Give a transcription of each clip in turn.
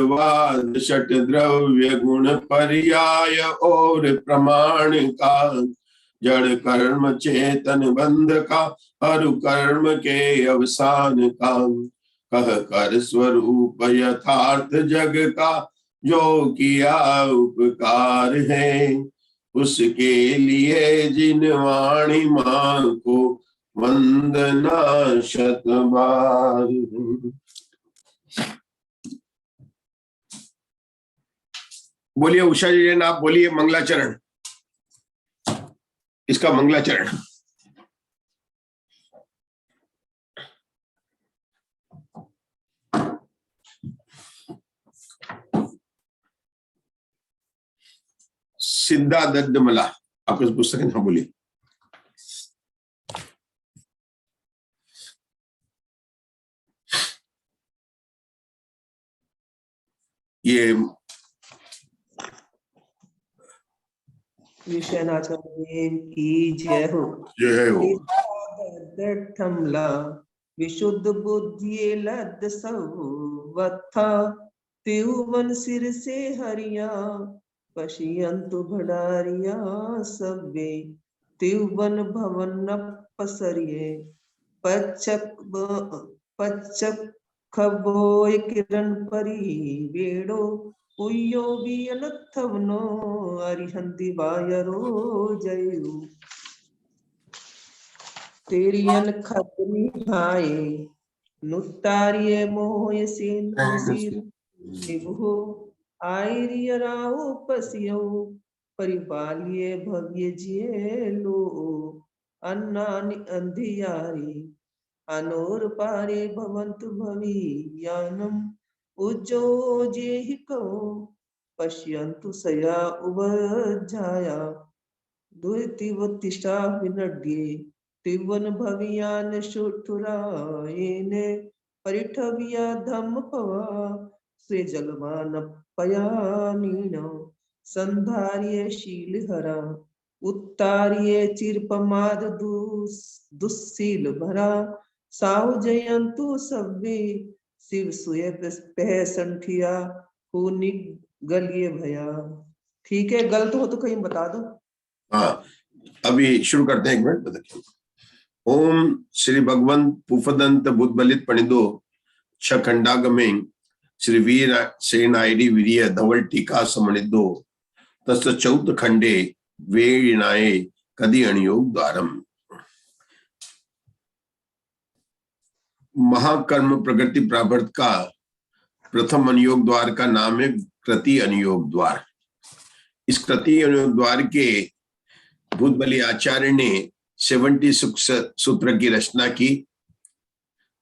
वाद षट द्रव्य गुण पर्याय और प्रमाण का, जड़ कर्म चेतन बंध का, अरु कर्म के अवसान का, कह कर स्वरूप यथार्थ जग का, जो किया उपकार है, उसके लिए जिन वाणी मां को वंदना शत बार। बोलिए उषा जी जैन, आप बोलिए मंगलाचरण, इसका मंगलाचरण। सिद्धा दद्दमला, आपके पुस्तक है, हाँ बोलिए। ये विषयाचार्य की जय हो। जय हो। थमला विशुद्ध बुद्धि लद सवथा, त्रिभुवन सिर से हरिया, पशियंतु भंडारिया सबे, त्रिभुवन भवन पसरिये, पच्चक खबोय किरण परी वेड़ो, उयो भी अनथवनो अरिहंति बायरो जयु, तेरी अनखत निभाए नुतारिये मोय सेनो सिर निभो, आयरिय राहु पसियो परिपालिये भव्य जिये लो, अन्नानि अंधियारी अनोर पारे भवन्तु भवियानम, उज्जो जेहि कहो पश्यन्तु सया उवज्जाया, दुर्तिवतिष्ठा विनड्ये त्रिवन भवियान शुठुरायेने, परिठविया धम्म पवा श्री जलमान पयानीनो, संधार्ये शील हरा उत्तार्ये चिरपमाद दुस्सील भरा, साहु जयंतु सब्बे शिव सुय पह संठिया हो निगलिए भया। ठीक है, गलत हो तो कहीं बता दो। हाँ, अभी शुरू करते हैं, एक मिनट बताइए। ओम श्री भगवंत पुफदंत बुद्धबलित पणिदो छखंडागमे श्री वीर सेनाइडी वीर्य धवल टीका समणिदो तस् चौथ खंडे वेणाए कदि अणयोग द्वारम। महाकर्म प्रगति प्रावर्त का प्रथम अनुयोग द्वार का नाम है कृति अनुयोग द्वार। इस कृति अनुयोग द्वार के भूतबली आचार्य ने 76 सूत्र की रचना की,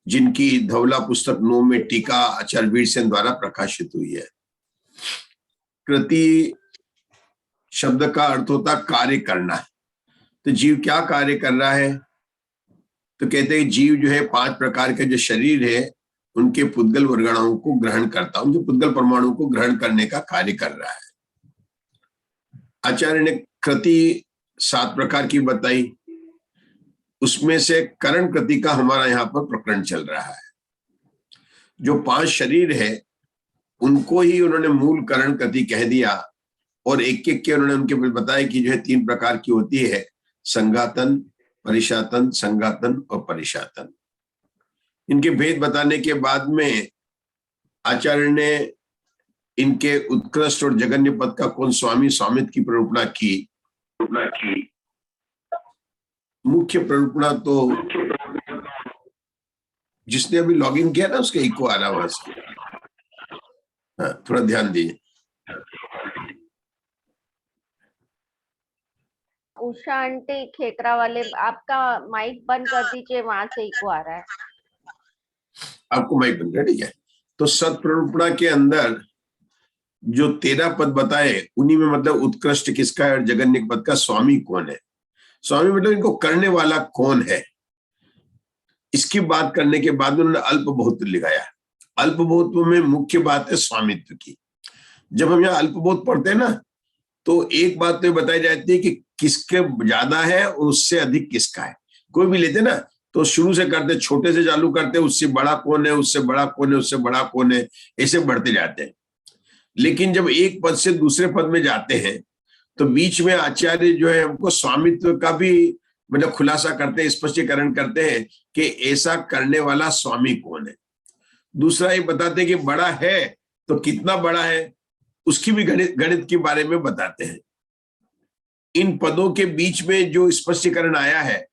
जिनकी धवला पुस्तक 9 में टीका आचार्य वीरसेन द्वारा प्रकाशित हुई है। कृति शब्द का अर्थ होता कार्य करना है। तो जीव क्या कार्य कर रहा है? तो कहते हैं जीव जो है 5 प्रकार के जो शरीर है उनके पुद्गल वर्गणाओं को ग्रहण करता, उनके पुद्गल परमाणु को ग्रहण करने का कार्य कर रहा है। आचार्य ने कृति 7 प्रकार की बताई, उसमें से करण कृति का हमारा यहाँ पर प्रकरण चल रहा है। जो 5 शरीर है उनको ही उन्होंने मूल करण कृति कह दिया, और एक एक के उन्होंने उनके बताया कि जो है 3 प्रकार की होती है, संघातन, परिशातन, संघातन और परिशातन। इनके भेद बताने के बाद में आचार्य ने इनके उत्कृष्ट और जगन्य पद का कौन स्वामी स्वामित्व की प्ररूपणा की। मुख्य प्ररूपणा तो जिसने अभी लॉगिन किया ना उसका इको आ रहा है, हाँ, थोड़ा ध्यान दीजिए। उषा आंटी खेकरा वाले, आपका माइक बंद कर दीजिए, वहां से इको आ रहा है। आपको माइक बंद है, ठीक है। तो सत्प्ररूपणा के अंदर जो 13 पद बताए, उन्हीं में मतलब उत्कृष्ट किसका है और जगन्य पद का स्वामी कौन है। स्वामी मतलब इनको करने वाला कौन है, इसकी बात करने के बाद उन्होंने अल्प बहुत लिखाया। अल्प बहुत में मुख्य बात है स्वामित्व की। जब हम यहाँ अल्प बहुत पढ़ते हैं ना, तो एक बात तो बताई जाती है कि किसके ज्यादा है और उससे अधिक किसका है। कोई भी लेते ना, तो शुरू से करते, छोटे से चालू करते, उससे बड़ा कौन है, उससे बड़ा कौन है, उससे बड़ा कौन है, ऐसे बढ़ते जाते हैं। लेकिन जब एक पद से दूसरे पद में जाते हैं तो बीच में आचार्य जो है हमको स्वामित्व का भी मतलब खुलासा करते हैं, स्पष्टीकरण करते हैं कि ऐसा करने वाला स्वामी कौन है। दूसरा ये बताते हैं कि बड़ा है तो कितना बड़ा है, उसकी भी गणित के बारे में बताते हैं। इन पदों के बीच में जो स्पष्टीकरण आया है,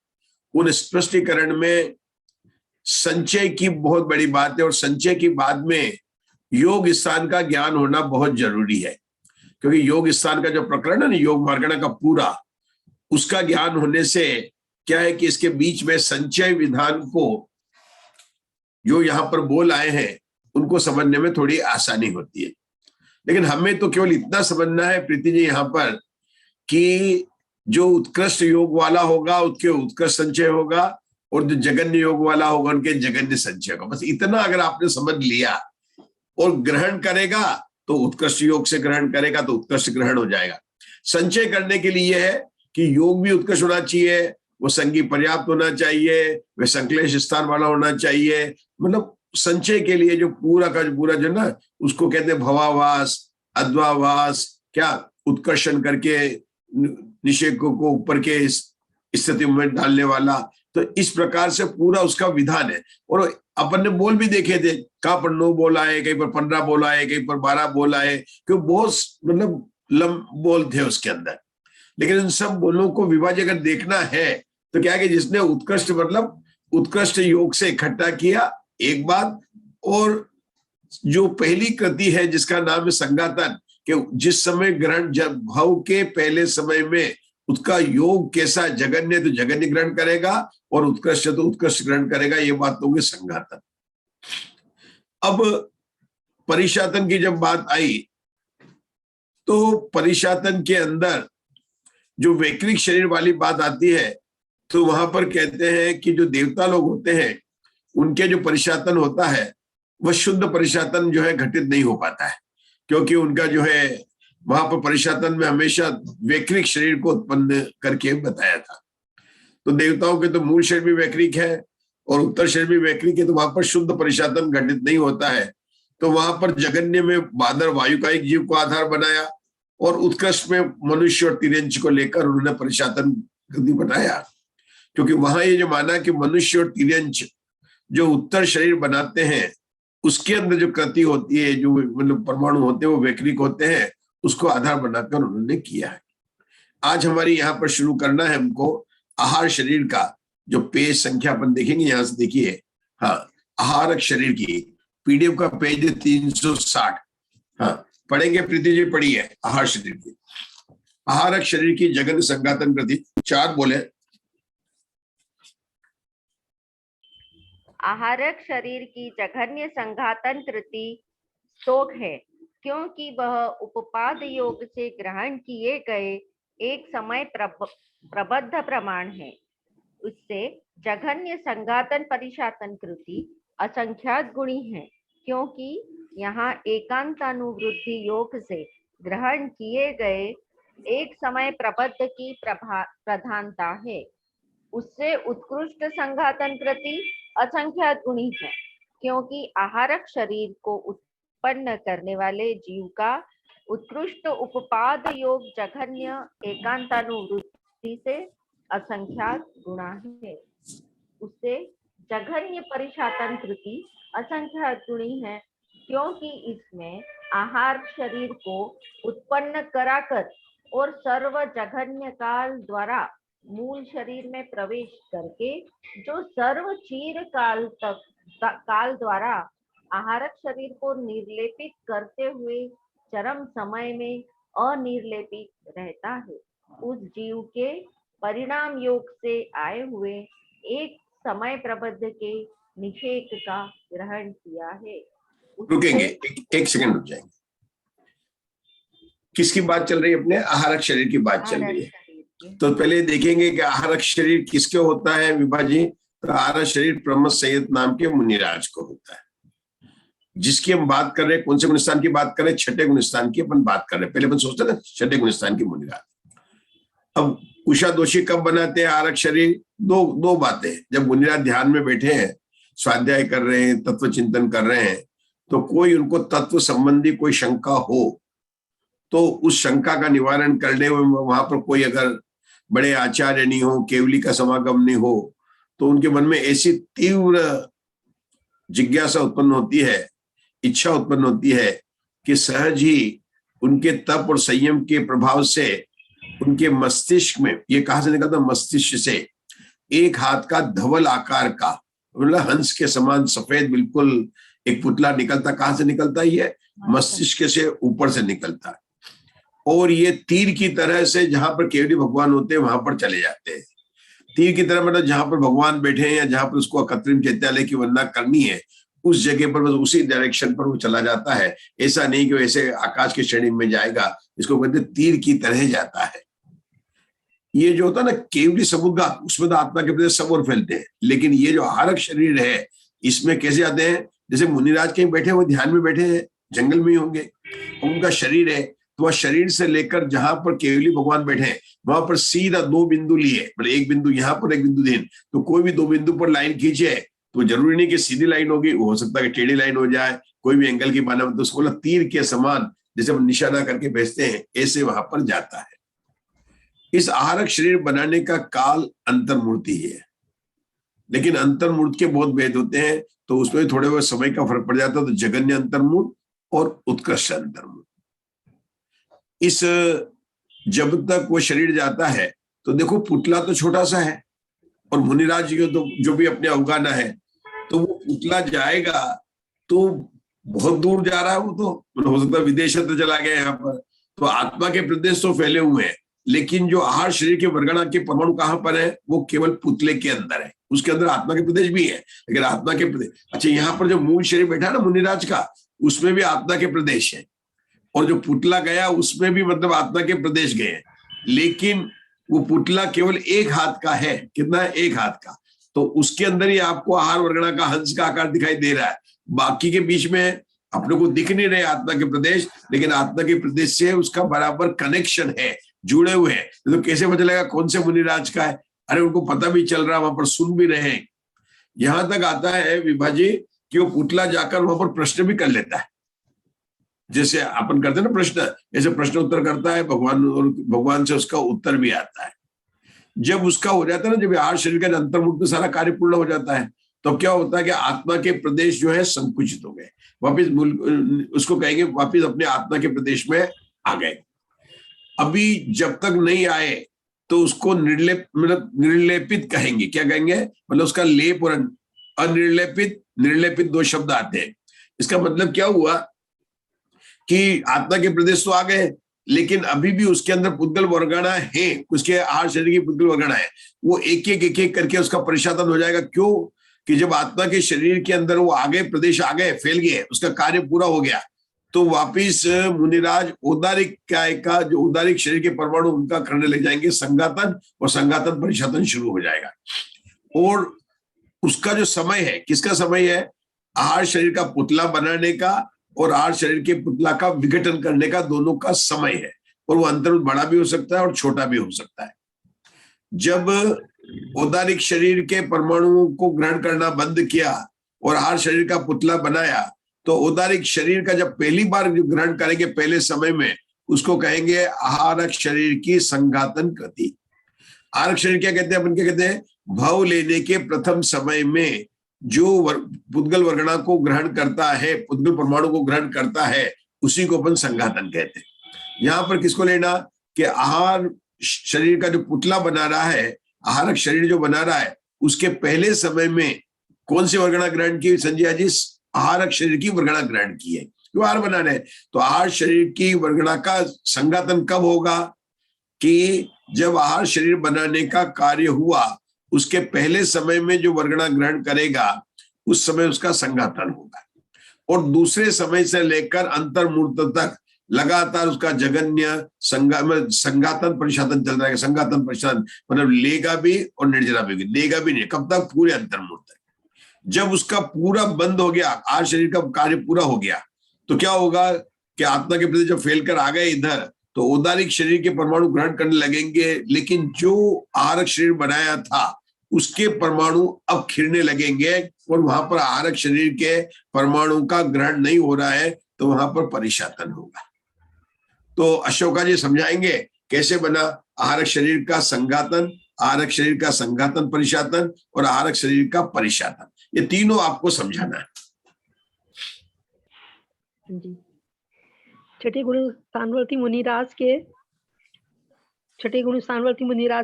उन स्पष्टीकरण में संचय की बहुत बड़ी बात है, और संचय की बाद में योग स्थान का ज्ञान होना बहुत जरूरी है, क्योंकि योग स्थान का जो प्रकरण है ना, योग मार्गण का पूरा, उसका ज्ञान होने से क्या है कि इसके बीच में संचय विधान को जो यहाँ पर बोल आए हैं उनको समझने में थोड़ी आसानी होती है। लेकिन हमें तो केवल इतना समझना है प्रीति जी यहाँ पर कि जो उत्कृष्ट योग वाला होगा उसके उत्कृष्ट संचय होगा, और जो जगन्य योग वाला होगा उनके जगन्य संचय होगा। बस इतना अगर आपने समझ लिया और ग्रहण करेगा तो उत्कृष्ट योग से ग्रहण करेगा तो उत्कृष्ट ग्रहण हो जाएगा। संचय करने के लिए है कि योग भी उत्कृष्ट होना चाहिए, वो संगी पर्याप्त होना चाहिए, वह संक्लेश स्थान वाला होना चाहिए। मतलब संचय के लिए जो पूरा का पूरा जो ना, उसको कहते हैं भवावास, अद्वावास, क्या उत्कर्षण करके निषेध को ऊपर के स्थिति में डालने वाला। तो इस प्रकार से पूरा उसका विधान है। और अपन ने बोल भी देखे थे, कहाँ पर 9 बोल आए, कहीं पर 15 बोल आए, कहीं पर 12 बोल आए, क्योंकि बहुत मतलब लंब बोल थे उसके अंदर। लेकिन इन सब बोलों को विभाजन अगर देखना है तो क्या है कि जिसने उत्कृष्ट मतलब उत्कृष्ट योग से इकट्ठा किया एक बात, और जो पहली कृति है जिसका नाम है संगातन, कि जिस समय ग्रहण जब भाव के पहले समय में उसका योग कैसा, जगन्य तो जगन्य ग्रहण करेगा और उत्कृष्ट तो उत्कृष्ट ग्रहण करेगा, ये बात होगी संगातन। अब परिशातन की जब बात आई तो परिशातन के अंदर जो वैकृक शरीर वाली बात आती है, तो वहां पर कहते हैं कि जो देवता लोग होते हैं उनके जो परिशातन होता है वह शुद्ध परिशातन जो है घटित नहीं हो पाता है, क्योंकि उनका जो है वहां पर परिशातन में हमेशा वैकृक शरीर को उत्पन्न करके बताया था। तो देवताओं के तो मूल शरीर भी वैकृक है और उत्तर शरीर भी वैकृक है, तो वहां पर शुद्ध परिशातन घटित नहीं होता है। तो वहां पर जगन्य में बादर वायु का एक जीव को आधार बनाया, और उत्कृष्ट में मनुष्य और तिर्यंच को लेकर उन्होंने परिशातन कृति बनाया, क्योंकि वहां ये जो माना कि मनुष्य और तिर्यंच जो उत्तर शरीर बनाते हैं उसके अंदर जो कृति होती है, जो मतलब परमाणु होते हैं वो वैकृक होते हैं, उसको आधार बनाकर उन्होंने किया है। आज हमारी यहाँ पर शुरू करना है हमको आहार शरीर का जो पेज संख्या अपन देखेंगे, यहां से देखिए, हाँ, आहारक शरीर की पीडीएफ का पेज 360। हाँ, पढ़ेंगे प्रीति जी, पढ़िए आहार शरीर की। आहारक शरीर की जगन संगातन कृति 4 बोले। आहारक शरीर की जघन्य संघातन कृति स्तोक है, क्योंकि वह उपपाद योग से ग्रहण किए गए एक समय प्रबद्ध प्रमाण है। उससे जघन्य संघातन परिशातन कृति असंख्यात गुणी है, क्योंकि यहाँ एकांतानुवृद्धि योग से ग्रहण किए गए एक समय प्रबद्ध की प्रधानता है। उससे उत्कृष्ट संघातन कृति असंख्यात गुणी है, क्योंकि आहारक शरीर को उत्पन्न करने वाले जीव का उत्कृष्ट उपपाद योग जघन्य एकांतानुवृत्ति से असंख्यात गुणा है। उससे जघन्य परिशातन कृति असंख्यात गुणी है, क्योंकि इसमें आहार शरीर को उत्पन्न कराकर और सर्व जघन्य काल द्वारा मूल शरीर में प्रवेश करके जो सर्व चीर काल द्वारा आहारक शरीर को निर्लेपित करते हुए चरम समय में अनिर्लेपित रहता है, उस जीव के परिणाम योग से आए हुए एक समय प्रबद्ध के निषेक का ग्रहण किया है। रुकेंगे, एक सेकंड रुक जाएंगे। किसकी बात चल रही है? अपने आहारक शरीर की बात चल रही है। तो पहले देखेंगे कि आहारक शरीर किसके होता है विभा जी। तो आहारक शरीर ब्रह्म सैयद नाम के मुनिराज को होता है, जिसकी हम बात कर रहे हैं। कौन से गुणस्थान की बात कर रहे हैं? छठे गुणस्थान की अपन बात कर रहे हैं। पहले अपन सोचते ना छठे गुणस्थान की मुनिराज। अब उषा दोषी कब बनाते हैं आरक शरीर? दो बातें। जब मुनिराज ध्यान में बैठे हैं, स्वाध्याय कर रहे हैं, तत्व चिंतन कर रहे हैं, तो कोई उनको तत्व संबंधी कोई शंका हो तो उस शंका का निवारण करने में वहां पर कोई अगर बड़े आचार्य नहीं हो, केवली का समागम नहीं हो, तो उनके मन में ऐसी तीव्र जिज्ञासा उत्पन्न होती है, इच्छा उत्पन्न होती है कि सहज ही उनके तप और संयम के प्रभाव से उनके मस्तिष्क में, ये कहां से निकलता? मस्तिष्क से एक हाथ का धवल आकार का, मतलब हंस के समान सफेद बिल्कुल एक पुतला निकलता। कहां से निकलता है? ये मस्तिष्क से ऊपर से निकलता है, और ये तीर की तरह से जहां पर केवली भगवान होते हैं वहां पर चले जाते हैं। तीर की तरह मतलब जहां पर भगवान बैठे हैं या जहां पर उसको अकृत्रिम चैत्यालय की वंदना करनी है उस जगह पर, बस उसी डायरेक्शन पर वो चला जाता है। ऐसा नहीं कि वैसे आकाश की श्रेणी में जाएगा, इसको कहते तीर की तरह जाता है। ये जो होता है ना केवली समुद्र, उसमें तो आत्मा के प्रति सब और फैलते हैं, लेकिन ये जो आहारक शरीर है इसमें कैसे आते हैं? जैसे मुनिराज कहीं बैठे, वो ध्यान में बैठे हैं, जंगल में ही होंगे, उनका शरीर है, तो वह शरीर से लेकर जहां पर केवली भगवान बैठे हैं वहां पर सीधा दो बिंदु लिए, मतलब एक बिंदु यहाँ पर, एक बिंदु देन, तो कोई भी दो बिंदु पर लाइन खींचे तो जरूरी नहीं कि सीधी लाइन होगी, वो हो सकता है कि टेढ़ी लाइन हो जाए, कोई भी एंगल की माना, तो उसको तीर के समान जैसे हम निशाना करके भेजते हैं ऐसे वहां पर जाता है। इस आहारक शरीर बनाने का काल अंतर्मूर्ति ही है, लेकिन अंतर्मूर्त के बहुत भेद होते हैं, तो उसमें थोड़े बहुत समय का फर्क पड़ जाता है। तो जगन्य अंतर्मूर्त और उत्कृष्ट अंतर्मूर्त, इस जब तक वो शरीर जाता है तो देखो पुतला तो छोटा सा है, और मुनिराज जी को तो जो भी अपने अवगाना है, तो वो पुतला जाएगा तो बहुत दूर जा रहा है, वो तो हो सकता है विदेश तो चला गया यहाँ पर, तो आत्मा के प्रदेश तो फैले हुए हैं, लेकिन जो आहार शरीर के वर्गणा के परमाणु कहाँ पर है? वो केवल पुतले के अंदर है, उसके अंदर आत्मा के प्रदेश भी है, लेकिन आत्मा के प्रदेश, अच्छा यहाँ पर जो मूल शरीर बैठा है ना मुनिराज का, उसमें भी आत्मा के प्रदेश है, और जो पुतला गया उसमें भी मतलब आत्मा के प्रदेश गए, लेकिन वो पुतला केवल एक हाथ का है। कितना है? एक हाथ का, तो उसके अंदर ही आपको आहार वर्गणा का हंस का आकार दिखाई दे रहा है, बाकी के बीच में अपने को दिख नहीं रहे आत्मा के प्रदेश, लेकिन आत्मा के प्रदेश से उसका बराबर कनेक्शन है, जुड़े हुए हैं। तो कैसे पता चलेगा कौन से मुनिराज का है? अरे उनको पता भी चल रहा है, वहां पर सुन भी रहे हैं। यहां तक आता है विभाजी कि वो पुतला जाकर वहां पर प्रश्न भी कर लेता है, जैसे अपन करते हैं ना प्रश्न, ऐसे प्रश्न उत्तर करता है भगवान, और भगवान से उसका उत्तर भी आता है। जब उसका हो जाता है ना, जब आहार शरीर का अंतर्मुक्त सारा कार्य पूर्ण हो जाता है, तो क्या होता है कि आत्मा के प्रदेश जो है संकुचित हो गए, वापिस उसको कहेंगे वापिस अपने आत्मा के प्रदेश में आ गए। अभी जब तक नहीं आए तो उसको निर्लेप, मतलब निर्लेपित कहेंगे। क्या कहेंगे? मतलब उसका लेप और अनिर्लेपित, निर्लेपित दो शब्द आते हैं। इसका मतलब क्या हुआ कि आत्मा के प्रदेश तो आ गए, लेकिन अभी भी उसके अंदर पुद्गल वर्गणा है, उसके आहार शरीर की पुद्गल वर्गणा है, वो एक एक करके उसका परिशातन हो जाएगा। क्यों? कि जब आत्मा के शरीर के अंदर वो आ गए, प्रदेश आ गए, फैल गए, उसका कार्य पूरा हो गया, तो वापिस मुनिराज औदारिक काय का, जो औदारिक शरीर के परमाणु उनका करने लग जाएंगे संघातन, और संघातन परिशातन शुरू हो जाएगा। और उसका जो समय है, किसका समय है? आहार शरीर का पुतला बनाने का और आहार शरीर के पुतला का विघटन करने का, दोनों का समय है। और वो अंतर बड़ा भी हो सकता है और छोटा भी हो सकता है। जब औदारिक शरीर के परमाणुओं को ग्रहण करना बंद किया और आहार शरीर का पुतला बनाया, तो औदारिक शरीर का जब पहली बार ग्रहण करेंगे पहले समय में, उसको कहेंगे आहारक शरीर की संघातन कृति। आहारक शरीर क्या कहते हैं? अपन क्या कहते हैं? भाव लेने के प्रथम समय में जो पुद्गल वर्गणा को ग्रहण करता है, पुद्गल परमाणु को ग्रहण करता है, उसी को अपन संघातन कहते हैं। यहाँ पर किसको लेना कि आहार शरीर का जो पुतला बना रहा है, आहारक शरीर जो बना रहा है, उसके पहले समय में कौन सी वर्गणा ग्रहण की? संजय जी, आहारक शरीर की वर्गणा ग्रहण की है, जो आहार बना रहे। तो आहार शरीर की वर्गणा का संघातन कब होगा? कि जब आहार शरीर बनाने का कार्य हुआ, उसके पहले समय में जो वर्गणा ग्रहण करेगा, उस समय उसका संघातन होगा। और दूसरे समय से लेकर अंतर्मूर्त तक लगातार उसका जगन्य संघातन परिशातन चल रहा है। संघातन परिशातन मतलब लेगा भी और निर्जरा भी, लेगा भी नहीं, कब तक? पूरे अंतर्मूर्त तक। जब उसका पूरा बंद हो गया, आहार शरीर का कार्य पूरा हो गया, तो क्या होगा कि आत्मा के प्रति जब फैल कर आ गए इधर, तो औदारिक शरीर के परमाणु ग्रहण करने लगेंगे, लेकिन जो आहारक शरीर बनाया था उसके परमाणु अब खिरने लगेंगे और वहां पर आहारक शरीर के परमाणु का ग्रहण नहीं हो रहा है, तो वहां पर परिशातन होगा। तो अशोका जी समझाएंगे कैसे बना आहारक शरीर का संघातन, आहारक शरीर का संघातन परिशातन और आहारक शरीर का परिशातन, ये तीनों आपको समझाना है। जी, छठे गुरु स्थानवर्ती मुनिराज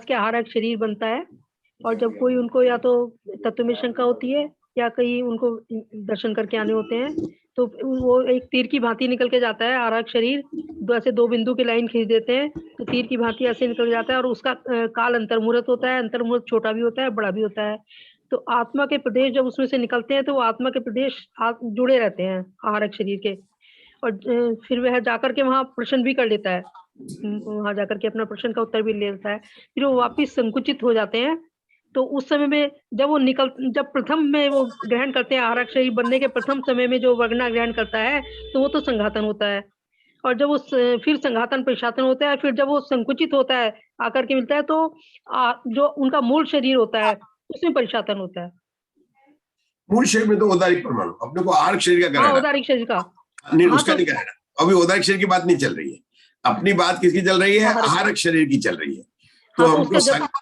के आहारक शरीर बनता है, और जब कोई उनको या तो तत्व में शंका होती है या कहीं उनको दर्शन करके आने होते हैं, तो वो एक तीर की भांति निकल के जाता है आहारक शरीर, ऐसे 2 बिंदु की लाइन खींच देते हैं तो तीर की भांति ऐसे निकल जाता है, और उसका काल अंतर्मुहूर्त होता है, अंतर्मुहूर्त छोटा भी होता है बड़ा भी होता है। तो आत्मा के प्रदेश जब उसमें से निकलते हैं तो वो आत्मा के प्रदेश जुड़े रहते हैं आहारक शरीर के, और फिर वह जाकर के वहां प्रश्न भी कर लेता है, वहां जाकर के अपना प्रश्न का उत्तर भी ले लेता है, फिर वो वापिस संकुचित हो जाते हैं। तो उस समय में जब प्रथम में वो ग्रहण करते हैं, आहारक शरीर बनने के प्रथम समय में जो वर्गना ग्रहण करता है तो वो तो संघातन होता है, और जब वो फिर संघातन परिशातन होता है, फिर जब वो संकुचित होता है आकर के मिलता है तो जो उनका मूल शरीर होता है उसमें परिशातन होता है। मूल शरीर में तो औदारिक परमाणु, अपने को आहारक शरीर का कराना, औदारिक शरीर का नहीं, उसका नहीं कराना। अभी औदारिक शरीर की बात नहीं चल रही है, अपनी बात किसकी चल रही है? आहारक शरीर की चल रही है। तो हमको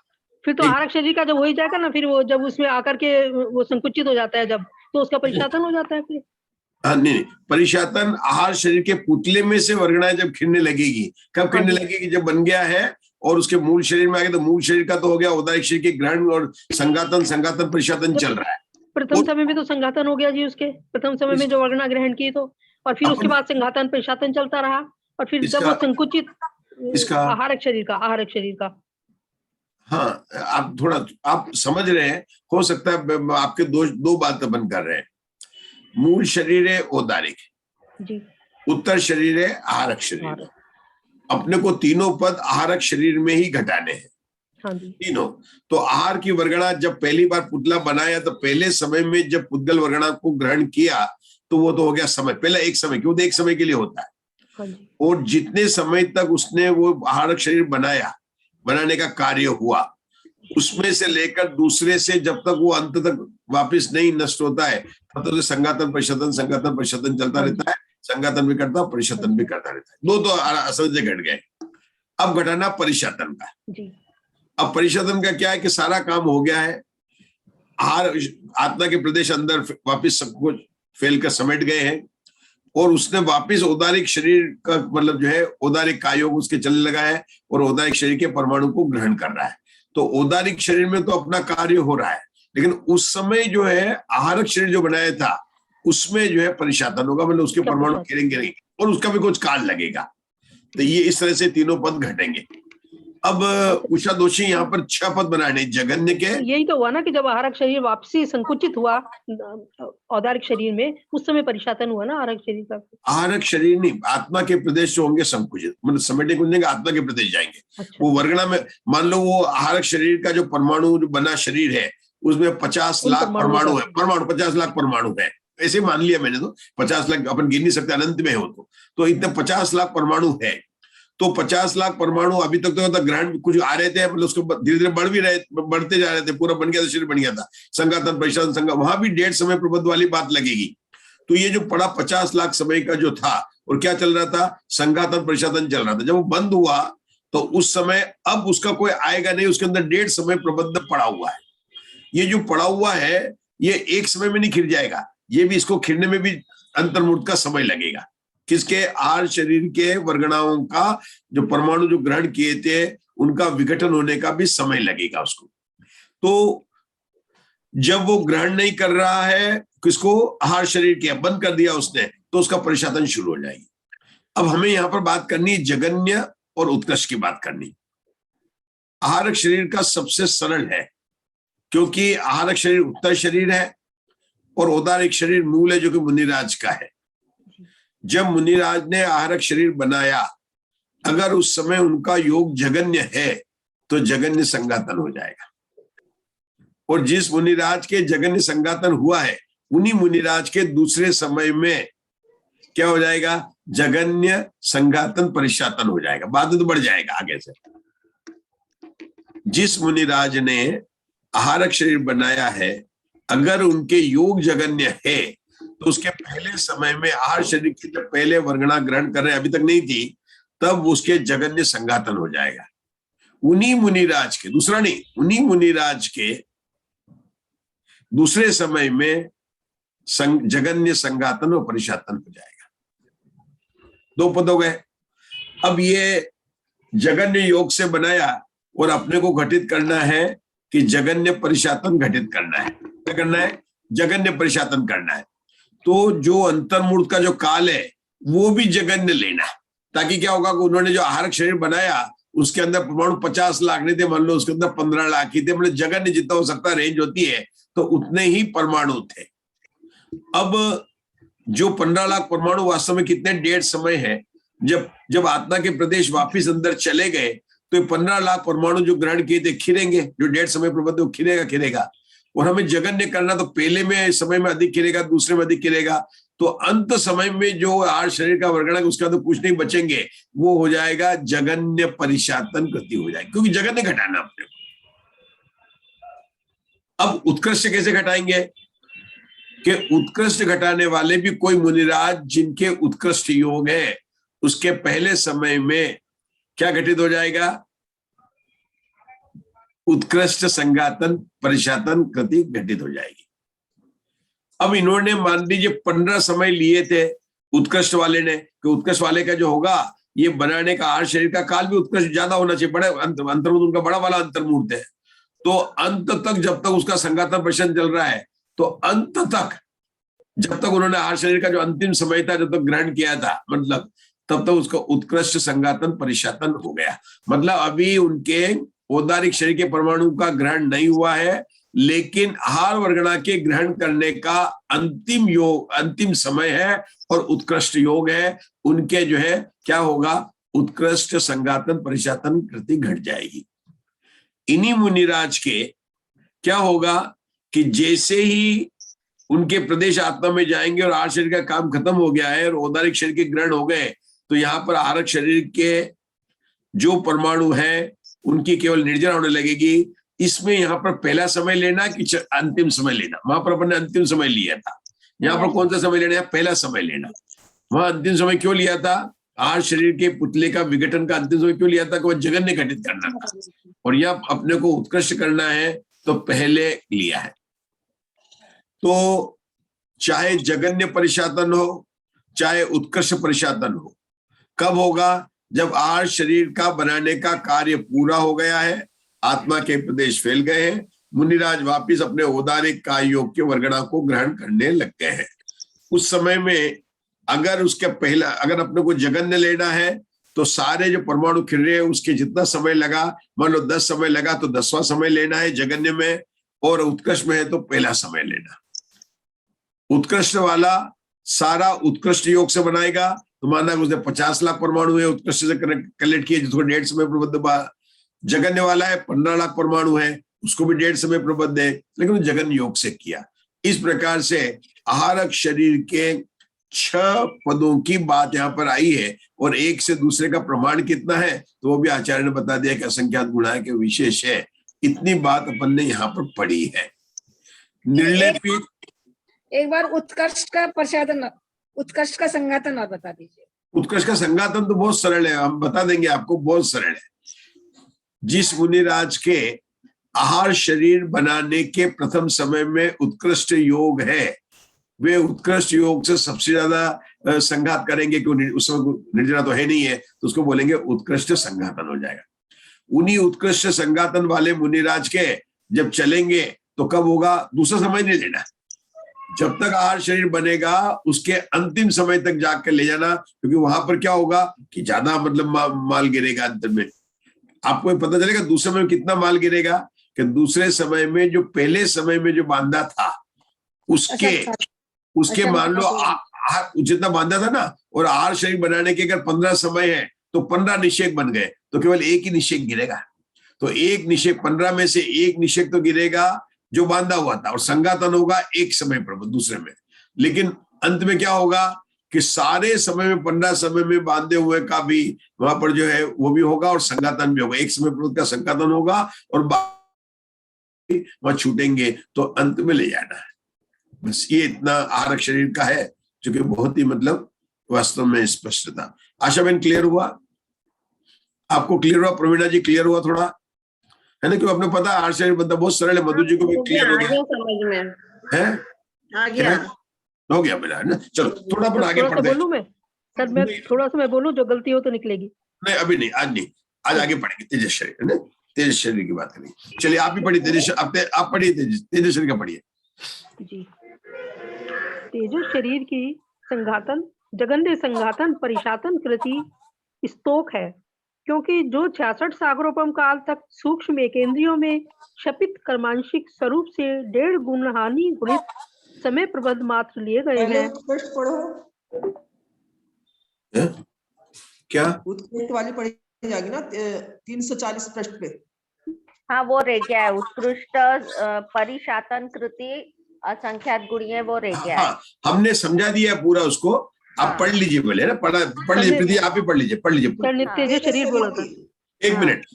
फिर तो आहारक शरीर का जब हो ही जाएगा ना, फिर वो जब उसमें आकर के वो संकुचित हो जाता है, जब तो उसका परिशातन हो जाता है फिर। नहीं, परिशातन आहार शरीर के पुतले में से वर्गणाएं जब खिरने लगेगी, कब खिरने लगेगी? जब बन गया है और उसके मूल शरीर में आ गया, तो मूल शरीर का तो हो गया औदारिक शरीर के ग्रहण और संघातन परिशातन चल रहा है। प्रथम समय में तो संघातन हो गया जी, उसके प्रथम समय में जो वर्गना ग्रहण की, तो और फिर उसके बाद संघातन परिशातन चलता रहा, और फिर जब वो संकुचित आहारक शरीर का हाँ, आप थोड़ा आप समझ रहे हैं, हो सकता है आपके दो बातें बन कर रहे हैं। मूल शरीर है औदारिक जी, उत्तर शरीर है आहारक शरीर। अपने को तीनों पद आहारक शरीर में ही घटाने हैं। हाँ जी, तीनों। तो आहार की वर्गणा जब पहली बार पुतला बनाया, तो पहले समय में जब पुद्गल वर्गणा को ग्रहण किया तो वो तो हो गया समय, पहले एक समय, क्यों? एक समय के लिए होता है। हाँ जी, और जितने समय तक उसने वो आहारक शरीर बनाने का कार्य हुआ, उसमें से लेकर दूसरे से जब तक वो अंत तक वापस नहीं नष्ट होता है, तब तक संघातन परिशतन चलता रहता है। संघातन भी करता है, परिशतन भी करता रहता है। दो तो असल से घट गए। अब घटाना परिशतन का। अब परिशतन का क्या है कि सारा काम हो गया है, आहार आत्मा के प्रदेश अंदर वापिस सब कुछ फैल कर समेट गए हैं, और उसने वापिस औदारिक शरीर का मतलब जो है औदारिक कायोग उसके चलने लगा है, और औदारिक शरीर के परमाणु को ग्रहण कर रहा है। तो औदारिक शरीर में तो अपना कार्य हो रहा है, लेकिन उस समय जो है आहारक शरीर जो बनाया था उसमें जो है परिशातन होगा, मतलब उसके परमाणु गिरेंगे नहीं, और उसका भी कुछ काल लगेगा। तो ये इस तरह से तीनों पद घटेंगे। अब उषा दोषी यहाँ पर 6 पद बनाने जगन्य के। यही तो हुआ ना कि जब आहारक शरीर वापसी संकुचित हुआ औदारिक शरीर में, उस समय परिशातन हुआ ना आहारक शरीर का। आहारक शरीर नहीं, आत्मा के प्रदेश जो होंगे संकुचित, मतलब समेटने को जाएंगे, आत्मा के प्रदेश जाएंगे। अच्छा। वो वर्गणा में मान लो वो आहारक शरीर का जो परमाणु जो बना शरीर है उसमें 50 लाख परमाणु है, 50 लाख परमाणु है, ऐसे मान लिया मैंने। तो 50 लाख अपन गिन नहीं सकते, अनंत में हो तो इतने 50 लाख परमाणु है। तो 50 लाख परमाणु अभी तक तो ग्रहण कुछ आ रहे थे, मतलब उसको धीरे धीरे बढ़ते जा रहे थे, पूरा बन गया था, शरीर बन गया था। संघातन परिशातन संघ, वहां भी 1.5 समय प्रबंध वाली बात लगेगी। तो ये जो पड़ा 50 लाख समय का जो था, और क्या चल रहा था? संघातन परिशातन चल रहा था। जब वो बंद हुआ तो उस समय अब उसका कोई आएगा नहीं, उसके अंदर 1.5 समय प्रबंध पड़ा हुआ है। ये जो पड़ा हुआ है ये एक समय में नहीं खिर जाएगा, ये भी इसको खिरने में भी अंतर्मुहूर्त का समय लगेगा। किसके? आहार शरीर के वर्गणाओं का जो परमाणु जो ग्रहण किए थे उनका विघटन होने का भी समय लगेगा उसको। तो जब वो ग्रहण नहीं कर रहा है किसको? आहार शरीर के, बंद कर दिया उसने, तो उसका परिशातन शुरू हो जाएगी। अब हमें यहां पर बात करनी जगन्य और उत्कृष्ट की बात करनी। आहारक शरीर का सबसे सरल है, क्योंकि आहारक शरीर उत्तर शरीर है और औदारिक शरीर मूल है जो कि मुनिराज का है। जब मुनिराज ने आहारक शरीर बनाया, अगर उस समय उनका योग जगन्य है तो जगन्य संघातन हो जाएगा, और जिस मुनिराज के जगन्य संघातन हुआ है उन्हीं मुनिराज के दूसरे समय में क्या हो जाएगा? जगन्य संघातन परिशातन हो जाएगा। बाद में तो बढ़ जाएगा आगे से। जिस मुनिराज ने आहारक शरीर बनाया है, अगर उनके योग जगन्य है तो उसके पहले समय में आहार शरीर की जब पहले वर्गणा ग्रहण कर रहे अभी तक नहीं थी, तब उसके जगन्य संघातन हो जाएगा। उन्हीं मुनिराज के, दूसरा नहीं, उन्हीं मुनिराज के दूसरे समय में जगन्य संघातन और परिशातन हो जाएगा। दो पद हो गए। अब ये जगन्य योग से बनाया और अपने को घटित करना है कि जगन्य परिशातन घटित करना है। क्या करना है? जगन्य परिशातन करना है। तो जो अंतर्मूर्त का जो काल है वो भी जगन्य लेना है, ताकि क्या होगा कि उन्होंने जो आहारक शरीर बनाया उसके अंदर परमाणु 50 लाख नहीं थे, मान लो उसके अंदर 15 लाख ही थे, मतलब जगन्य जितना हो सकता रेंज होती है तो उतने ही परमाणु थे। अब जो 15 लाख परमाणु वास्तव में कितने डेढ़ समय है, जब आत्मा के प्रदेश वापिस अंदर चले गए तो 15 लाख परमाणु जो ग्रहण किए थे खिरेंगे, जो डेढ़ समय प्रबंध वो खिरेगा। और हमें जगन्य करना तो पहले में समय में अधिक खिलेगा, दूसरे में अधिक खिलेगा, तो अंत समय में जो आहार शरीर का वर्गण है उसका तो कुछ नहीं बचेंगे, वो हो जाएगा जगन्य परिशातन कृति हो जाएगी, क्योंकि जगन्य घटाना अपने को। अब उत्कृष्ट कैसे घटाएंगे? कि उत्कृष्ट घटाने वाले भी कोई मुनिराज जिनके उत्कृष्ट योग है, उसके पहले समय में क्या घटित हो जाएगा? उत्कृष्ट संघातन परिशातन कृति घटित हो जाएगी। अब इन्होंने मान लीजिए 15 समय लिए थे उत्कृष्ट वाले ने, कि उत्कृष्ट वाले का जो होगा ये बनाने का आहार शरीर का काल भी उत्कृष्ट ज्यादा होना चाहिए, बड़े अंतर्मूर्त उनका बड़ा वाला अंतर्मूर्त है। तो अंत तक जब तक उसका संघातन परिशातन चल रहा है, तो अंत तक जब तक उन्होंने आहार शरीर का जो अंतिम समय था जब तक ग्रहण किया था, मतलब तब तक उसका उत्कृष्ट संघातन परिशातन हो गया। मतलब अभी उनके औदारिक शरीर के परमाणु का ग्रहण नहीं हुआ है, लेकिन आहार वर्गणा के ग्रहण करने का अंतिम योग, अंतिम समय है और उत्कृष्ट योग है। उनके जो है क्या होगा? उत्कृष्ट संघातन परिशातन कृति घट जाएगी। इन्हीं मुनिराज के क्या होगा कि जैसे ही उनके प्रदेश आत्मा में जाएंगे और आहार शरीर का काम खत्म हो गया है और औदारिक शरीर के ग्रहण हो गए, तो यहाँ पर आहारक शरीर के जो परमाणु है उनकी केवल निर्जरा होने लगेगी। इसमें यहाँ पर पहला समय लेना कि अंतिम समय लेना? वहां पर अपन ने अंतिम समय लिया था, यहाँ पर कौन सा समय लेना है? पहला समय लेना। वहां अंतिम समय क्यों लिया था? आहार शरीर के पुतले का विघटन का अंतिम समय क्यों लिया था? कि वह जगन्य घटित करना था, और यह अपने को उत्कृष्ट करना है तो पहले लिया है। तो चाहे जगन्य परिशातन हो चाहे उत्कृष्ट परिशातन हो, कब होगा? जब आहार शरीर का बनाने का कार्य पूरा हो गया है, आत्मा के प्रदेश फैल गए हैं, मुनिराज वापिस अपने औदारिक का योग के वर्गणा को ग्रहण करने लग गए हैं। उस समय में अगर उसके पहला, अगर अपने को जगन्य लेना है तो सारे जो परमाणु खिल रहे हैं उसके जितना समय लगा, मान लो 10 समय लगा तो 10वां समय लेना है जगन्य में, और उत्कृष्ट में है तो पहला समय लेना। उत्कृष्ट वाला सारा उत्कृष्ट योग से बनाएगा, तो माना उसने 50 लाख परमाणु है उत्कृष्ट से कलेक्ट किए जिसको 1.5 समय प्रबद्ध। जगन्य वाला है 15 लाख परमाणु है, उसको भी 1.5 समय प्रबद्ध है, लेकिन जगन्य योग से किया। इस प्रकार से आहारक शरीर के 6 पदों की बात यहाँ पर आई है, और एक से दूसरे का प्रमाण कितना है तो वो भी आचार्य ने बता दिया कि असंख्यात गुणा के विशेष है। इतनी बात अपन ने यहाँ पर पढ़ी है। निर्लेपित एक बार उत्कर्ष का परिशातन, उत्कर्ष का संघातन आप बता दीजिए। उत्कर्ष का संघातन तो बहुत सरल है, हम बता देंगे आपको, बहुत सरल है। जिस मुनिराज के आहार शरीर बनाने के प्रथम समय में उत्कृष्ट योग है, वे उत्कृष्ट योग से सबसे ज्यादा संघात करेंगे, क्योंकि उस समय निर्जरा तो है नहीं है, तो उसको बोलेंगे उत्कृष्ट संघातन हो जाएगा। उन्हीं उत्कृष्ट संघातन वाले मुनिराज के जब चलेंगे तो कब होगा? दूसरा समय नहीं लेना, जब तक आहार शरीर बनेगा उसके अंतिम समय तक जाकर ले जाना, क्योंकि वहां पर क्या होगा कि ज्यादा मतलब माल गिरेगा। अंत में आपको पता चलेगा दूसरे समय में कितना माल गिरेगा, कि दूसरे समय में जो पहले समय में जो बांधा था उसके मान लो जितना बांधा था ना, और आहार शरीर बनाने के अगर 15 समय है तो 15 निषेक बन गए, तो केवल एक ही निषेक गिरेगा। तो एक निषेक 15 में से एक निषेक तो गिरेगा जो बांधा हुआ था, और संघातन होगा एक समय पर दूसरे में। लेकिन अंत में क्या होगा कि सारे समय में 15 समय में बांधे हुए का भी वहां पर जो है वो भी होगा और संगातन भी होगा। एक समय प्रबोध का संगातन होगा और वहां छूटेंगे तो अंत में ले जाना है। बस ये इतना आहारक शरीर का है जो कि बहुत ही मतलब वास्तव में स्पष्ट था। आशा बहन क्लियर हुआ? आपको क्लियर हुआ? प्रवीणा जी क्लियर हुआ थोड़ा, है ना? क्यों आपने पता आहार शरीर बनता बहुत सरल है। मधु जी को भी क्लियर हो गया समझ में है? आ गया। हो गया मेरा, है ना? चलो थोड़ा अपन आगे बढ़ते हैं। बोलूं मैं सर, मैं थोड़ा सा मैं बोलूं, जो गलती हो तो निकलेगी। नहीं अभी नहीं, आज नहीं, आज आगे पढ़ेंगे तेजस शरीर, है ना? तेजस शरीर की बात करेंगे। चलिए आप भी पढ़िए तेजस, आप पढ़िए तेजस शरीर का पढ़िए जी। तेजस शरीर की संघातन जगन्य संघातन परिशातन कृति स्तोक है, क्योंकि जो 66 सागरोपम काल तक सूक्ष्म एकेंद्रियों में क्षपित कर्मांशिक स्वरूप से 1.5 गुण हानि गुणित समय प्रबंध मात्र लिए गए पहले हैं। उत्कृष्ट पढ़ो, क्या उत्कृष्ट वाली पढ़ी जाएगी ना 340 पृष्ठ पे। हाँ वो रह गया है, उत्कृष्ट परिशातन कृति असंख्यात गुणीय वो रह गया है। हाँ, हमने समझा दिया है पूरा उसको। आप पढ़ लीजिए पहले ना, पढ़ लीजिए प्रीति, आप ही पढ़ लीजिए पूरा। तेजस शरीर बोला था। एक मिनट,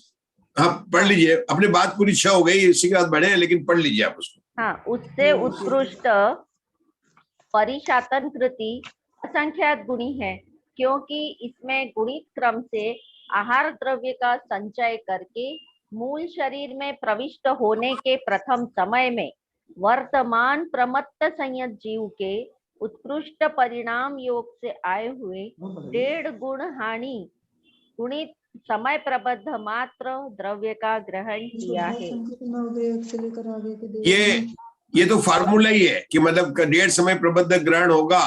हाँ पढ़ लीजिए, अपनी बात पूरी 6 हो गई, इसी के बाद बढ़े, लेकिन पढ़ लीजिए आप उसको। हाँ, उससे उत्कृष्ट परिशातन कृति असंख्यात गुणी है, क्योंकि इसमें गुणित क्रम से आहार द्रव्य का संचय करके मूल शरीर में प्रविष्ट होने के प्रथम समय में वर्तमान प्रमत्त संयत जीव के उत्कृष्ट परिणाम योग से आए हुए 1.5 गुण हानि गुणित समय प्रबद्ध मात्र द्रव्य का ग्रहण किया है। ये तो फार्मूला ही है कि मतलब 1.5 समय प्रबद्ध ग्रहण होगा,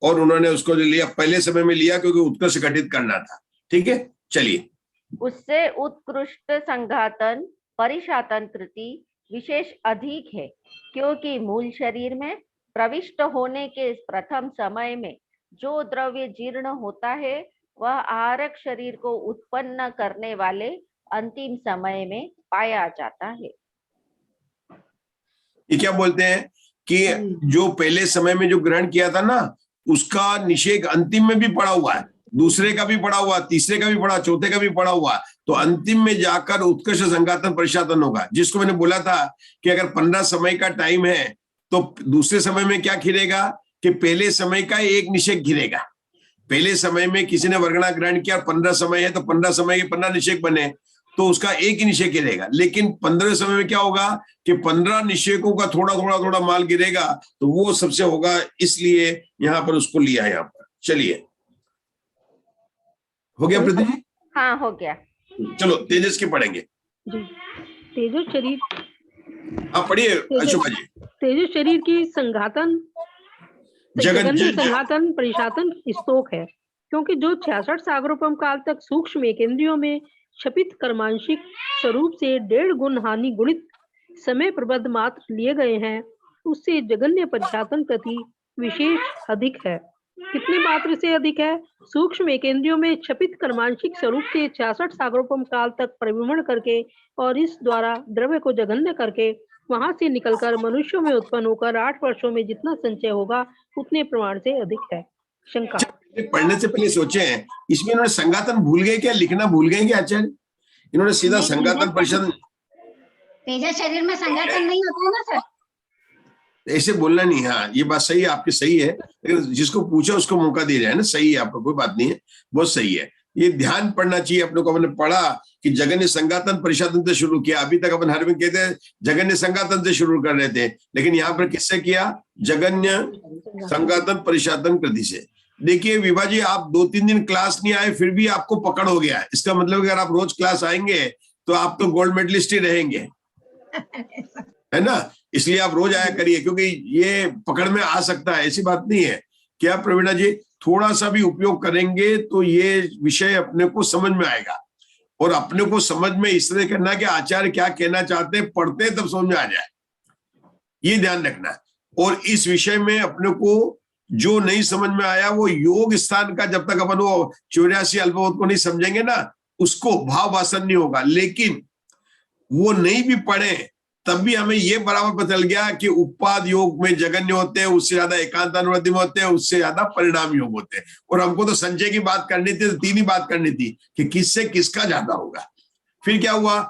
और उन्होंने उसको जो लिया पहले समय में लिया क्योंकि उत्कर्ष घटित करना था। ठीक है, चलिए। उससे उत्कृष्ट संघातन परिशातन कृति विशेष अधिक है, क्योंकि मूल शरीर में प्रविष्ट होने के प्रथम समय में जो द्रव्य जीर्ण होता है वह आहारक शरीर को उत्पन्न करने वाले अंतिम समय में पाया जाता है। ये क्या बोलते हैं कि जो पहले समय में जो ग्रहण किया था ना, उसका निषेध अंतिम में भी पड़ा हुआ है, दूसरे का भी पड़ा हुआ, तीसरे का भी पड़ा, चौथे का भी पड़ा हुआ, तो अंतिम में जाकर उत्कर्ष संघातन परिशातन होगा। जिसको मैंने बोला था कि अगर 15 समय का टाइम है तो दूसरे समय में क्या घिरेगा कि पहले समय का एक निषेध घिरेगा। पहले समय में किसी ने वर्गणा ग्रहण किया, 15 समय है तो 15 समय के 15 निषेध बने, तो उसका एक ही निषेध गिरेगा। लेकिन 15 समय में क्या होगा कि 15 निषेधों का थोड़ा थोड़ा थोड़ा माल गिरेगा, तो वो सबसे होगा, इसलिए यहां पर उसको लिया है। यहाँ पर चलिए, हो गया प्रीति जी? हाँ हो गया। चलो तेजस की पढ़ेंगे जी। तेजस शरीर, आप पढ़िए अशोका जी। तेजस शरीर की संघातन जगन्य संघातन परिशातन स्तोक है, क्योंकि जो 66 सागरोपम काल तक सूक्ष्म एकेंद्रियों में क्षपित कर्मांशिक स्वरूप से 1.5 गुण हानि गुणित समय प्रबद्ध मात्र लिए गए हैं, उससे जगन्य परिशातन प्रति विशेष अधिक है। कितने मात्र से अधिक है? सूक्ष्म एकेंद्रियों में क्षपित कर्मांशिक स्वरूप से 66 सागरोपम काल तक परिभ्रमण करके और इस द्वारा द्रव्य को जघन्य करके वहां से निकलकर मनुष्यों में उत्पन्न होकर 8 वर्षों में जितना संचय होगा उतने प्रमाण से अधिक है। शंका, पढ़ने से पहले सोचे हैं इसमें इन्होंने संगातन भूल गए क्या, लिखना भूल गए क्या आचार्य? इन्होंने सीधा संगातन परिषद, तेजस शरीर में संगातन नहीं होता है ना सर, ऐसे बोलना नहीं। हाँ ये बात सही है आपकी, सही है, लेकिन जिसको पूछा उसको मौका दे रहे हैं ना, सही है आपका, कोई बात नहीं है, बहुत सही है। ये ध्यान पड़ना चाहिए अपने को। हमने पढ़ा कि जगन्य संगातन परिशातन से शुरू किया, अभी तक अपन हर में कहते हैं जगन्य संगातन से शुरू कर रहे थे, लेकिन यहाँ पर किससे किया? जगन्य संगातन परिशातन कृति से। देखिए विभा जी, आप 2-3 दिन क्लास नहीं आए फिर भी आपको पकड़ हो गया, इसका मतलब अगर आप रोज क्लास आएंगे तो आप तो गोल्ड मेडलिस्ट ही रहेंगे, है ना? इसलिए आप रोज आया करिए, क्योंकि ये पकड़ में आ सकता है, ऐसी बात नहीं है। क्या प्रवीणा जी, थोड़ा सा भी उपयोग करेंगे तो ये विषय अपने को समझ में आएगा, और अपने को समझ में इस तरह करना कि आचार्य क्या कहना चाहते हैं, पढ़ते हैं तब समझ में आ जाए, ये ध्यान रखना। और इस विषय में अपने को जो नहीं समझ में आया, वो योग स्थान का जब तक अपन वो 84 अल्पबोध को नहीं समझेंगे ना, उसको भाव वासन नहीं होगा। लेकिन वो नहीं भी पढ़े तब भी हमें ये बराबर पता चल गया कि उपाद योग में जगन्य होते हैं, उससे ज्यादा एकांतानुवृत्ति में होते हैं, उससे ज्यादा परिणाम योग होते हैं। और हमको तो संचय की बात करनी थी, तो तीन ही बात करनी थी कि किससे किसका ज्यादा होगा। फिर क्या हुआ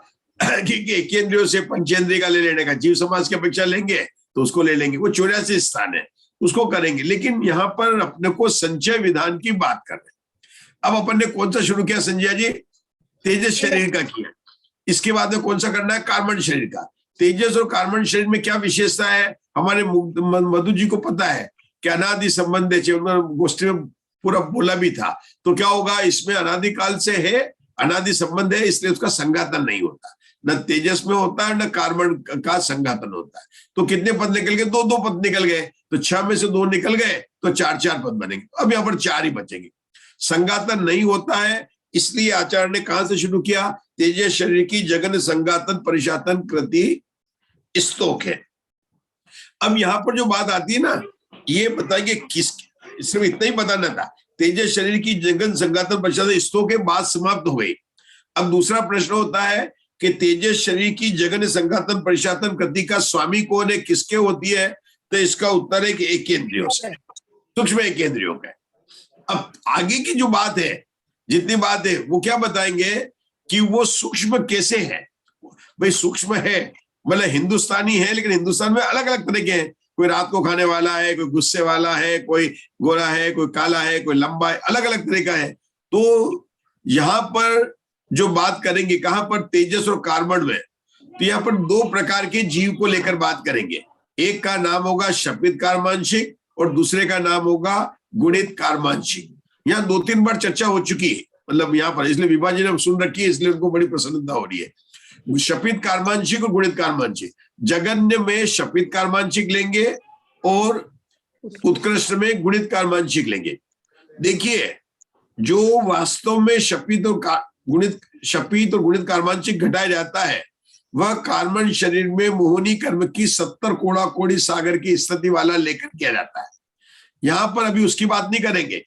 कि केंद्रियों से पंचेंद्रिय का ले लेने का, जीव समाज की अपेक्षा लेंगे तो उसको ले लेंगे, वो 84 स्थान है, उसको करेंगे। लेकिन यहाँ पर अपने को संचय विधान की बात कर रहे हैं। अब अपन ने कौन सा शुरू किया संजय जी? तेजस शरीर का किया। इसके बाद में कौन सा करना है? कार्बन शरीर का। तेजस और कार्बन शरीर में क्या विशेषता है? हमारे मधु जी को पता है कि अनादि संबंध है, उन्होंने गोष्ठी में पूरा बोला भी था। तो क्या होगा, इसमें अनादि काल से है, अनादि संबंध है, इसलिए उसका संघातन नहीं होता। न तेजस में होता है न कार्बन का संघातन होता है। तो कितने पद निकल गए? दो पद निकल गए। तो 6 में से 2 निकल गए तो 4 पद बनेंगे। अब यहाँ पर 4 ही बचेंगे। संघातन नहीं होता है, इसलिए आचार्य ने कहां से शुरू किया? तेजस शरीर की जगन संघातन परिशातन कृति स्तोक है। अब यहाँ पर जो बात आती है ना, ये बताइए किस, सिर्फ इतना ही बताना था। तेजस शरीर की जगन संघातन परिशातन स्तोक है, बात समाप्त हो गई। अब दूसरा प्रश्न होता है कि तेजस शरीर की जगन संघातन परिशातन कृति का स्वामी कौन है, किसके होती है? तो इसका उत्तर है कि एकेंद्रियों से, सूक्ष्म एकेंद्रियों का। अब आगे की जो बात है, जितनी बात है, वो क्या बताएंगे कि वो सूक्ष्म कैसे है। भाई सूक्ष्म है मतलब हिंदुस्तानी है, लेकिन हिंदुस्तान में अलग अलग तरह के हैं। कोई रात को खाने वाला है, कोई गुस्से वाला है, कोई गोरा है, कोई काला है, कोई लंबा है, अलग अलग तरह का है। तो यहाँ पर जो बात करेंगे कहां पर? तेजस और कार्बन में। तो यहाँ पर 2 प्रकार के जीव को लेकर बात करेंगे। एक का नाम होगा शपित कार्मांशिक और दूसरे का नाम होगा गुणित कार्मांशिक। यहाँ 2-3 बार चर्चा हो चुकी है, मतलब यहाँ पर, इसलिए विभा जी ने सुन रखी है, इसलिए उनको बड़ी प्रसन्नता हो रही है। शपित कार्मांशिक और गुणित कार्मांशिक। जगन्य में शपित कार्मांशिक लेंगे और उत्कृष्ट में गुणित कार्मांशिक लेंगे। देखिए, जो वास्तव में शपित और गुणित कार्मांशिक घटाया जाता है, वह कार्बन शरीर में मोहनी कर्म की 70 कोड़ा कोड़ी सागर की स्थिति वाला लेकर किया जाता है। यहाँ पर अभी उसकी बात नहीं करेंगे।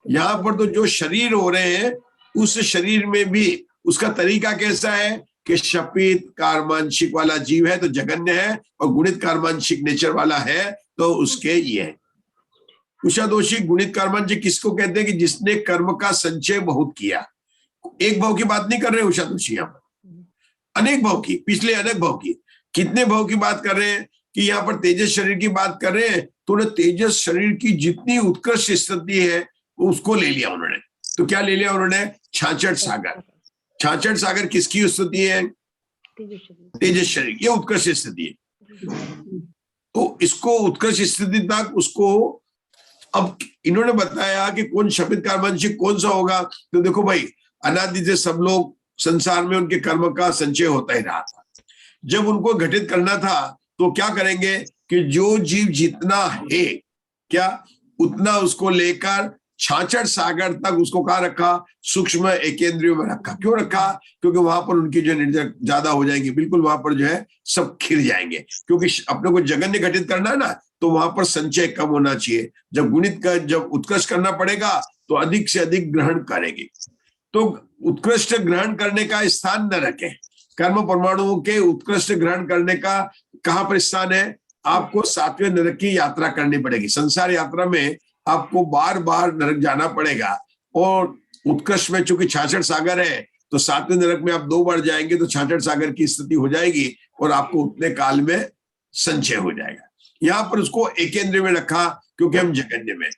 यहाँ पर तो जो शरीर हो रहे हैं, उस शरीर में भी उसका तरीका कैसा है कि शपित कार्मांशिक वाला जीव है तो जगन्य है, और गुणित कार्मांशिक नेचर वाला है तो उसके ये है। उषा दोषी, गुणित कार्मांशिक किसको कहते हैं? कि जिसने कर्म का संचय बहुत किया। एक भाव की बात नहीं कर रहे उषा दोषी, यहाँ पर अनेक भाव की, पिछले अनेक भाव की। कितने भाव की बात कर रहे हैं? कि यहाँ पर तेजस शरीर की बात कर रहे हैं, तो उन्हें तेजस शरीर की जितनी उत्कृष्ट स्थिति है उसको ले लिया उन्होंने। तो क्या ले लिया उन्होंने? 66 सागर। 66 सागर किसकी स्थिति है? तेजस शरीर, ये उत्कृष्ट स्थिति है। तो इसको उत्कृष्ट स्थिति तक उसको, अब इन्होंने बताया कि कौन शपित कार्मांशिक कौन सा होगा। तो देखो भाई, अनादि से सब लोग संसार में उनके कर्म का संचय होता ही रहा था। जब उनको घटित करना था तो क्या करेंगे कि जो जीव जितना है क्या उतना उसको लेकर 66 सागर तक उसको कहाँ रखा? सूक्ष्म एकेंद्रियों में रखा। क्यों रखा? क्योंकि वहां पर उनकी जो निर्जर ज्यादा हो जाएंगी, बिल्कुल वहां पर जो है सब खिल जाएंगे। क्योंकि अपने को जगन्य घटित करना है ना, तो वहां पर संचय कम होना चाहिए। जब गुणित का जब उत्कृष्ट करना पड़ेगा तो अधिक से अधिक ग्रहण करेंगे। तो उत्कृष्ट ग्रहण करने का स्थान न रखें। कर्म परमाणुओं के उत्कृष्ट ग्रहण करने का कहां पर स्थान है? आपको 7वें नरक की यात्रा करनी पड़ेगी। संसार यात्रा में आपको बार बार नरक जाना पड़ेगा, और उत्कृष्ट में चूंकि 66 सागर है तो 7वें नरक में आप 2 बार जाएंगे तो 66 सागर की स्थिति हो जाएगी और आपको उतने काल में संचय हो जाएगा। यहाँ पर उसको एकेंद्र में रखा क्योंकि हम जगन्य में,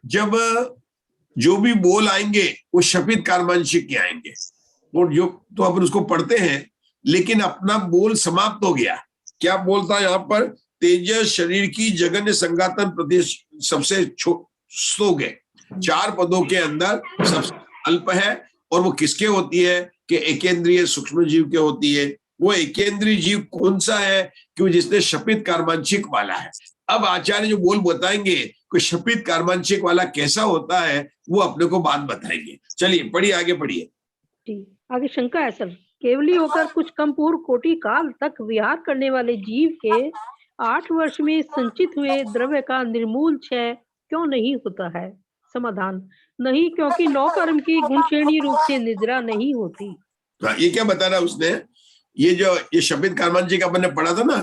जब जो भी बोल आएंगे वो शपित कार्मांशिक के आएंगे, और जो तो अपन उसको पढ़ते हैं, लेकिन अपना बोल समाप्त हो गया। क्या बोलता है यहाँ पर? तेजस शरीर की जगन्य संघातन प्रति सबसे स्तोक है। 4 पदों के अंदर सबसे अल्प है, और वो किसके होती है? कि एकेंद्रीय सूक्ष्म जीव के होती है। वो एकेंद्रीय जीव कौन सा है? क्यों? जिसने शपित कार्मांशिक वाला है। अब आचार्य जो बोल बताएंगे कि शपित कार्मांशिक वाला कैसा होता है, वो अपने को बात बताएंगे। चलिए पढ़िए, आगे पढ़िए। आगे शंका है सर, केवली होकर कुछ कम पूर्व कोटि काल तक विहार करने वाले जीव के 8 वर्ष में संचित हुए द्रव्य का निर्मूल क्षय क्यों नहीं होता है? समाधान, नहीं, क्योंकि 9 कर्म की गुण श्रेणी रूप से निद्रा नहीं होती। ये क्या बता रहा उसने? ये शपित कर्मांशी का अपन ने पढ़ा था ना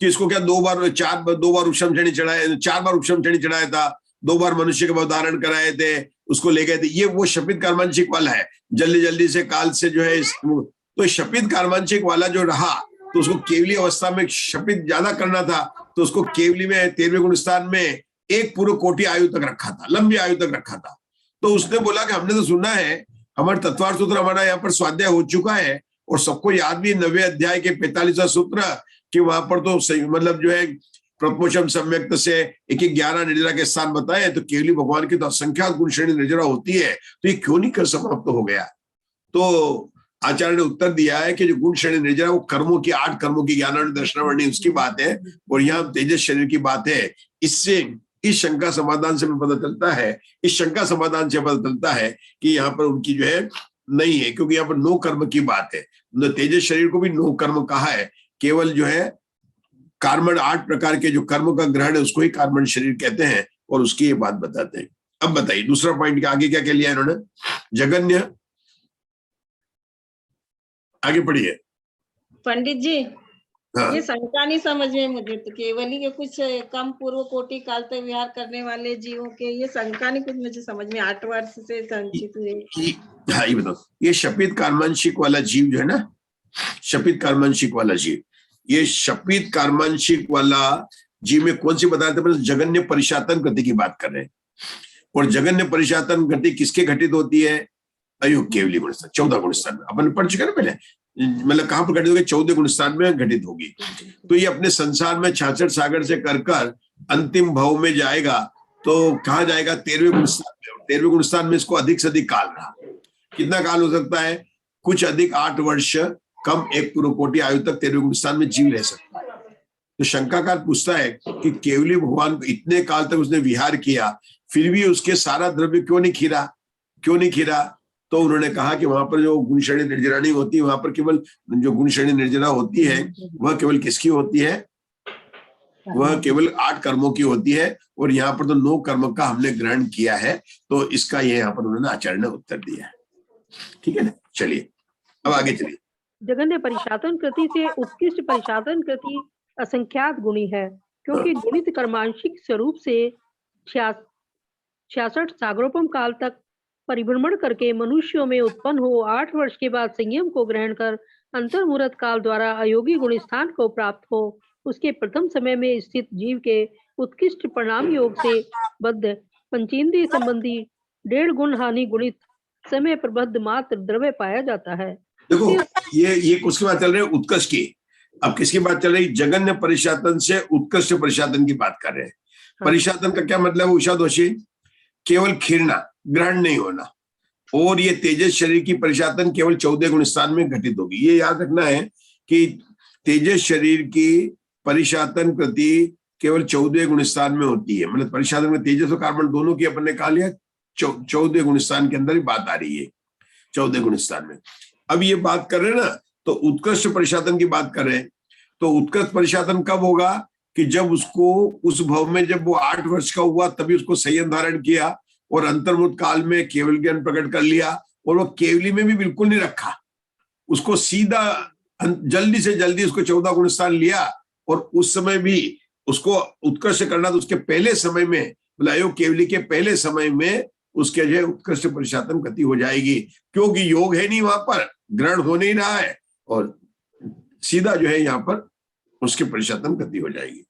कि इसको क्या दो बार उपशम शनि चढ़ाए, 4 बार उपशम शनि चढ़ाया था, 2 बार मनुष्य के अवतारण कराए थे, उसको ले गए थे। ये वो शपित कर्मांशिक वाला है, जल्दी जल्दी से काल से जो है तो शपित कर्मांशिक वाला जो रहा तो उसको केवली अवस्था में शपित ज्यादा करना था, तो उसको केवली में 13वें गुण स्थान में एक पूर्व कोटि आयु तक रखा था, लंबी आयु तक रखा था। तो उसने बोला कि हमने तो सुना है, हमारे तत्वार्थ सूत्र हमारा यहाँ पर स्वाध्याय हो चुका है और सबको याद भी 9वें अध्याय के 45वां सूत्र कि वहां पर तो मतलब जो है प्रथमोषम सम्यक्त से 11 निर्जरा के स्थान बताए, तो केवली भगवान की तो असंख्यात गुण श्रेणी निर्जरा होती है, तो ये क्यों नहीं कर समाप्त हो गया? तो आचार्य ने उत्तर दिया है कि जो गुण श्रेणी निर्जरा वो कर्मों की 8 कर्मों की ज्ञानावर्ण दर्शनावर्ण उसकी बात है, और यहाँ तेजस शरीर की बात है। इससे इस शंका समाधान से पता चलता है, इस शंका समाधान से पता चलता है कि यहाँ पर उनकी जो है नहीं है, क्योंकि यहाँ पर 9 कर्म की बात है। तेजस शरीर को भी 9 कर्म कहा है, केवल जो है कार्बन 8 प्रकार के जो कर्म का ग्रहण है उसको ही कार्बन शरीर कहते हैं, और उसकी ये बात बताते हैं। अब बताइए दूसरा पॉइंट के आगे क्या लिया इन्होंने? जगन्य, आगे पढ़िए। पंडित जी, हाँ। ये शंका नहीं समझ में मुझे, तो केवल ही कुछ कम पूर्व कोटि काल तक विहार करने वाले जीवों के ये शंका नहीं कुछ मुझे समझ में 8 वर्ष से संचित हुए। हाँ ये बताओ, ये शपित कर्मांशिक वाला जीव जो है ना, शपित कर्मांशिक वाला जीव, ये शपित कर्मांशिक वाला जीव में कौन सी बताते हैं? जगन्य परिशातन गति की बात कर रहे हैं। और जगन्य परिशातन गति किसके घटित होती है? अयोग केवली गुण स्थान 14 गुण स्थान में अपन पढ़ चुके ना पहले, मतलब कहां पर घटित होगी? 14 गुण स्थान में घटित होगी। तो ये अपने संसार में 66 सागर से कर अंतिम भाव में जाएगा, तो कहा जाएगा? 13वें गुण स्थान में। 13वें गुण स्थान में इसको अधिक से अधिक काल रहा। कितना काल हो सकता है? कुछ अधिक 8 वर्ष, कम 1 पूर्व कोटि आयु तक 13वें गुण स्थान में जीव रह सकता है। तो शंकाकार पूछता है कि केवली भगवान को इतने काल तक उसने विहार किया, फिर भी उसके सारा द्रव्य क्यों नहीं खीरा? तो उन्होंने कहा कि वहां पर जो गुण श्रेणी निर्जरा नहीं होती, वहां पर केवल जो गुण श्रेणी निर्जरा होती है वह केवल किसकी होती है? वह केवल 8 कर्मों की होती है, और यहाँ पर तो 9 कर्म का हमने ग्रहण किया है। तो इसका ये यहाँ पर उन्होंने आचार्य ने उत्तर दिया है। ठीक है ना, चलिए अब आगे चलिए। जगन्य परिशातन कृति से उत्कृष्ट परिशातन कृति असंख्यात गुणी है, क्योंकि गुणित कर्मांशिक स्वरूप से 66 सागरोपम काल तक परिभ्रमण करके मनुष्यों में उत्पन्न हो 8 वर्ष के बाद संयम को ग्रहण कर अंतर्मुहूर्त काल द्वारा अयोगी गुण स्थान को प्राप्त हो, उसके प्रथम समय में स्थित जीव के उत्कृष्ट परिणाम योग से बद्ध पंचेंद्रिय संबंधी 1.5 गुण हानि गुणित समय प्रबद्ध मात्र द्रव्य पाया जाता है। देखो ये किसकी बात चल रही है? उत्कर्ष की। अब किसकी बात चल रही? जगन्य परिशातन से उत्कृष्ट परिशातन की बात कर रहे हैं। परिशातन का क्या मतलब है उषा दोषी? केवल खीरना, ग्रहण नहीं होना। और ये तेजस शरीर की परिशातन केवल 14 गुण स्थान में घटित होगी। ये याद रखना है कि तेजस शरीर की परिशातन कृति केवल 14 गुण स्थान में होती है। मतलब परिशातन में तेजस और कार्बन दोनों की अपन ने कहा लिया 14 गुण स्थान के अंदर ही बात आ रही है, 14 गुण स्थान में। अब ये बात कर रहे हैं ना, तो उत्कृष्ट परिशातन की बात कर रहे हैं। तो उत्कृष्ट परिशातन कब होगा? कि जब उसको उस भाव में जब वो 8 वर्ष का हुआ तभी उसको संयम धारण किया और अंतर्मुहूर्त काल में केवल ज्ञान प्रकट कर लिया, और वो केवली में भी बिल्कुल नहीं रखा, उसको सीधा जल्दी से जल्दी उसको 14 गुण स्थान लिया। और उस समय भी उसको उत्कृष्ट करना, तो उसके पहले समय में, मतलब अयोग केवली के पहले समय में उसके जो उत्कृष्ट परिशातन गति हो जाएगी, क्योंकि योग है नहीं, वहां पर ग्रहण हो नहीं रहा है, और सीधा जो है यहाँ पर उसके परिशातन गति हो जाएगी।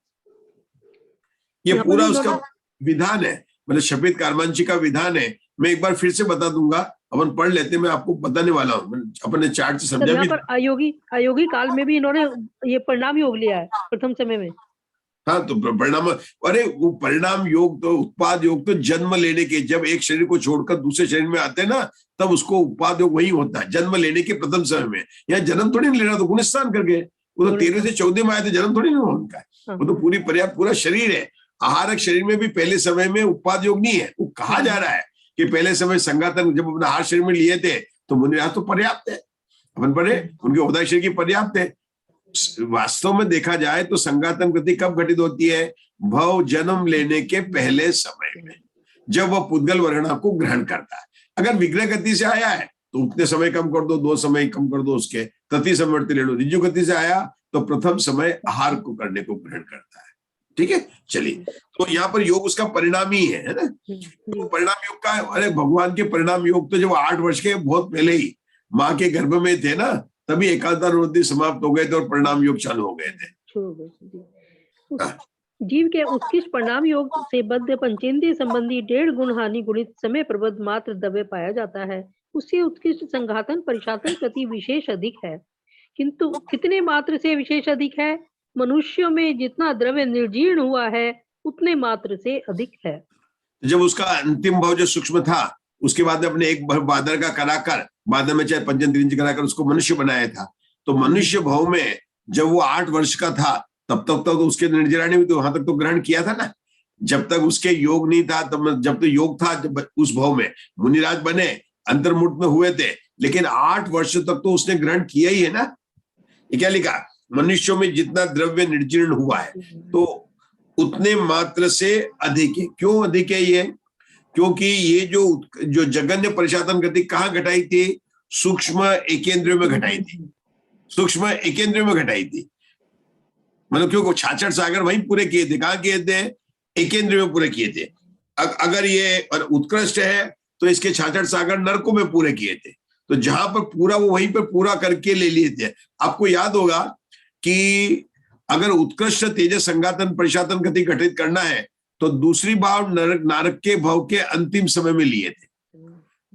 ये पूरा उसका विधान है, मतलब शपित कर्मांशी का विधान है। मैं एक बार फिर से बता दूंगा, अपन पढ़ लेते, मैं आपको बताने वाला हूँ, अपने चार्ट से समझा भी। पर अयोगी काल में भी इन्होंने ये परिणाम योग लिया है प्रथम समय में। हाँ, तो परिणाम, अरे वो परिणाम योग तो उत्पाद योग तो जन्म लेने के, जब एक शरीर को छोड़कर दूसरे शरीर में आते हैं ना, तब उसको उत्पाद योग वही होता है, जन्म लेने के प्रथम समय में। यहाँ जन्म थोड़ी नहीं लेना, तो गुण स्थान कर गए। वो तो 13 से 14 में आए थे, जन्म थोड़ी नहीं उनका है, वो तो पूरी पर्याप्त पूरा शरीर है। आहारक शरीर में भी पहले समय में उत्पाद योग नहीं है। वो कहा जा रहा है कि पहले समय संघातन जब अपना आहार शरीर में लिए थे तो मुनि तो पर्याप्त है, अपन पढ़े उनके उदय शरीर की पर्याप्त है। वास्तव में देखा जाए तो संघातन गति कब घटित होती है? भव जन्म लेने के पहले समय में, जब वह पुद्गल वर्णा को ग्रहण करता है। अगर विग्रह गति से आया है तो उतने समय कम कर दो, 2 समय कम कर दो, उसके तति समवर्ती ले लो। ऋजु गति से आया तो प्रथम समय आहार को करने को ग्रहण करता है। ठीक है, चलिए, तो यहाँ पर योग उसका परिणाम ही है ना। तो परिणाम योग का, अरे भगवान के परिणाम योग तो जब 8 वर्ष के बहुत पहले ही माँ के गर्भ में थे ना, तभी एकांतानुवृत्ति समाप्त हो गए थे और परिणाम योग चालू हो गए थे। जीव के उत्कृष्ट परिणाम योग से बद्ध पंचेंद्रिय संबंधी 1.5 गुण हानि गुणित समय प्रबद्ध मात्र द्रव्य पाया जाता है। उससे उत्कृष्ट संघातन परिशातन प्रति विशेष अधिक है, किंतु कितने मात्र से विशेष अधिक है? मनुष्यों में जितना द्रव्य निर्जीर्ण हुआ है उतने मात्र से अधिक है। जब उसका अंतिम भाव जो सूक्ष्म था, उसके बाद अपने एक बादर का कराकर, बादर में चाहे पंचेंद्रिय कराकर उसको मनुष्य बनाया था। तो मनुष्य भाव में जब वो 8 वर्ष का था तब तक तो उसके निर्जराणी में तो वहां तक तो ग्रहण किया था ना। जब तक उसके योग नहीं था, तब जब तो योग था, जब उस भाव में मुनिराज बने, अंतर्मुख में हुए थे, लेकिन 8 वर्ष तक तो उसने ग्रहण किया ही है ना। ये क्या लिखा? मनुष्यों में जितना द्रव्य निर्जीर्ण हुआ है तो उतने मात्र से अधिक है। क्यों अधिक है ये? क्योंकि ये जो जगन्य परिशातन गति कहाँ घटाई थी? सूक्ष्म एकेंद्रियों में घटाई थी, सूक्ष्म एकेंद्रियों में घटाई थी। मतलब क्योंकि 66 सागर वहीं पूरे किए थे। कहाँ किए थे? एकेंद्रियों में पूरे किए थे। अगर ये उत्कृष्ट है तो इसके 66 सागर नरकों में पूरे किए थे। तो जहां पर पूरा वो वहीं पर पूरा करके ले लिए थे। आपको याद होगा कि अगर उत्कृष्ट तेजस संघातन परिशातन गति घटित करना है तो दूसरी भाव नारक के भाव के अंतिम समय में लिए थे।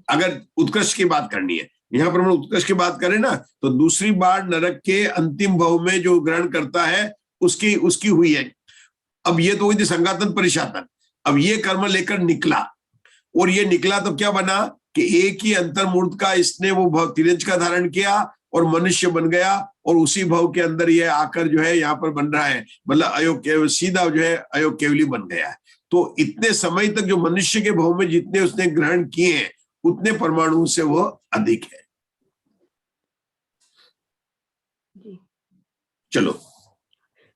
अगर उत्कृष्ट की बात करनी है, यहाँ पर हम उत्कृष्ट की बात करें ना, तो दूसरी बार नरक के अंतिम भाव में जो ग्रहण करता है उसकी हुई है। अब ये तो हुई थी संघातन परिशातन। अब ये कर्म लेकर निकला, और ये निकला तो क्या बना कि एक ही अंतर्मूर्त का इसने वो भाव तिरंज का धारण किया और मनुष्य बन गया, और उसी भाव के अंदर ये आकर जो है यहाँ पर बन रहा है, मतलब अयोग सीधा जो है अयोग केवली बन गया है। तो इतने समय तक जो मनुष्य के भाव में जितने उसने ग्रहण किए हैं उतने परमाणु से वो अधिक है। चलो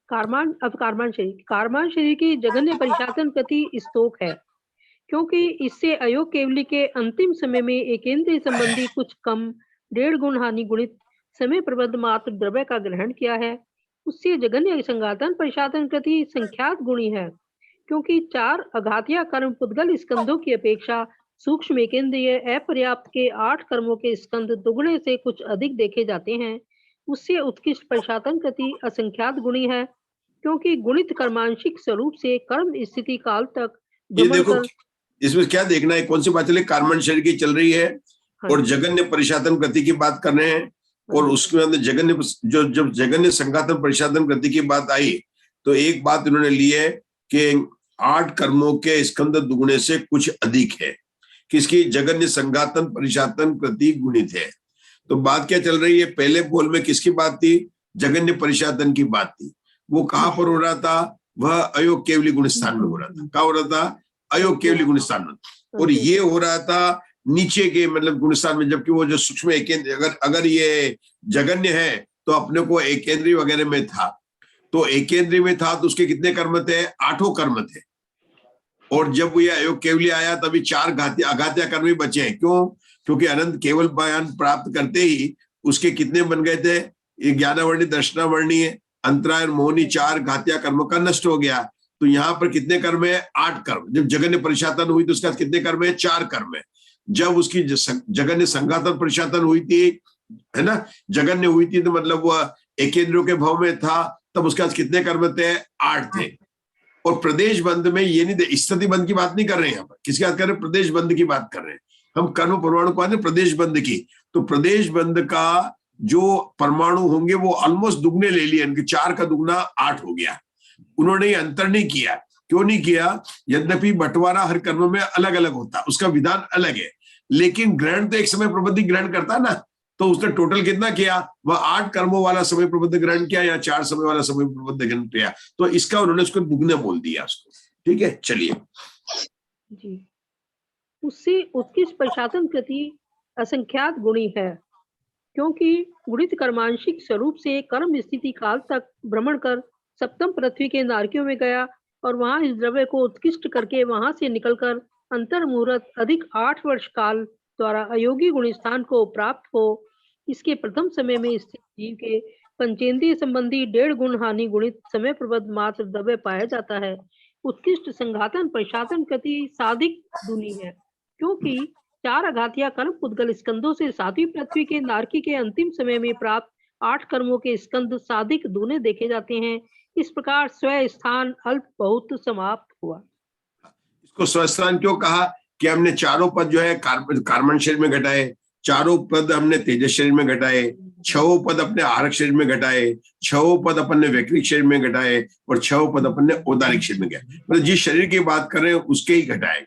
कारमान शरीर की जगन्य परिशातन गति स्तोक है, क्योंकि इससे अयोग केवली के अंतिम समय में एकेंद्रिय संबंधी कुछ कम 1.5 गुण हानि गुणित समय प्रबद्ध मात्र द्रव्य का ग्रहण किया है। उससे जगन्य संघातन परिशातन गति संख्यात गुणी है, क्योंकि 4 अघातिया कर्म पुद्गल स्कंधों की अपेक्षा सूक्ष्म एकेंद्रिय अपर्याप्त के 8 कर्मों के स्कंध दुगुने से कुछ अधिक देखे जाते हैं। उससे उत्कृष्ट परिशातन गति असंख्यात गुणी है, क्योंकि गुणित कर्मांशिक स्वरूप से कर्म स्थिति काल तक ये देखो इसमें क्या देखना है, कौन सी बात चले? कार्मन शरीर की चल रही है और जगन्य परिशातन गति की बात कर रहे हैं, और उसके अंदर जगन्य जब जगन्य संघातन परिशातन गति की बात आई तो एक बात उन्होंने ली है कि 8 कर्मों के स्कंद दुगुने से कुछ अधिक है। किसकी? जगन्य संघातन परिशातन गति गुणित है। तो बात क्या चल रही है? पहले बोल में किसकी बात थी? जगन्य परिशातन की बात थी। वो कहाँ पर हो रहा था? वह अयोग केवली गुण स्थान में हो रहा था। कहाँ हो रहा था? अयोग केवली गुण स्थान में। और ये हो रहा था नीचे के मतलब गुण स्थान में, जबकि वो जो सूक्ष्म एकेंद्र अगर ये जगन्य है तो अपने को एकेंद्रीय वगैरह में था। तो एकेंद्रीय में था तो उसके कितने कर्म थे? 8 कर्म थे। और जब ये अयोग केवली आया तभी 4 अघात्या कर्म ही बचे हैं। क्यों? क्योंकि अनंत केवल बयान प्राप्त करते ही उसके कितने बन गए थे? ज्ञानावर्णी, दर्शनावर्णी, अंतराय, मोहनी 4 घातिया कर्म का नष्ट हो गया। तो यहाँ पर कितने कर्म है? 8 कर्म। जब जगन्य परिशातन हुई तो उसके बाद कितने कर्म है? 4 कर्म है। जब उसकी जगन्य संघातन परिशातन हुई थी, है ना, जगन्य हुई थी, तो मतलब वह एकेंद्रियों के भाव में था, तब उसके बाद कितने कर्म थे? 8 थे। और प्रदेश बंद में ये नहीं, स्थिति बंद की बात नहीं कर रहे हैं यहाँ पर। किसकी बात कर रहे हैं? प्रदेश बंद की बात कर रहे हैं हम। कर्म परमाणु को प्रदेश बंद की। तो प्रदेश बंद का जो परमाणु होंगे वो ऑलमोस्ट दुगने ले लिए, इनके 4 का दुगना 8 हो गया। उन्होंने अंतर नहीं किया। क्यों नहीं किया? यद्यपि बंटवारा हर कर्म में अलग अलग होता, उसका विधान अलग है, लेकिन ग्रहण तो एक समय प्रबंध ग्रहण करता ना। तो उसने टोटल कितना किया? वह 8 कर्मों वाला समय प्रबंध ग्रहण किया या 4 समय वाला समय प्रबंध ग्रहण किया। तो इसका उन्होंने उसको दुगना बोल दिया उसको। ठीक है, चलिए जी। उससे उत्कृष्ट परिशातन गति असंख्यात गुणी है, क्योंकि गुणित कर्मांशिक स्वरूप से कर्म स्थिति काल तक भ्रमण कर सप्तम पृथ्वी के नारकियों में गया, और वहां इस द्रव्य को उत्कृष्ट करके वहां से निकलकर अंतर मुहूर्त अधिक 8 वर्ष काल द्वारा अयोगी गुण स्थान को प्राप्त हो, इसके प्रथम समय में स्थित जीव के पंचेंद्रिय संबंधी 1.5 गुण हानि गुणित समय प्रबद्ध मात्र द्रव्य पाया जाता है। उत्कृष्ट संघातन प्रशासन गति साधिक दुनी है, क्योंकि 4 आघातिया कर्म पुद्गल स्कंदों से 7वीं पृथ्वी के नारकी के अंतिम समय में प्राप्त 8 कर्मों के स्कंद साधिक दूने देखे जाते हैं। इस प्रकार स्व स्थान अल्प बहुत समाप्त हुआ। इसको स्वस्थान क्यों कहा? कि हमने चारों पद जो है कार्बन शरीर में घटाए, चारों पद हमने तेजस शरीर में घटाए, 6 पद अपने आहारक शरीर में घटाए, 6 पद अपन ने वैक्रिक शरीर में घटाए और 6 पद अपन ने औदारिक शरीर में गए, मतलब जिस शरीर की बात कर रहे हैं उसके ही घटाए।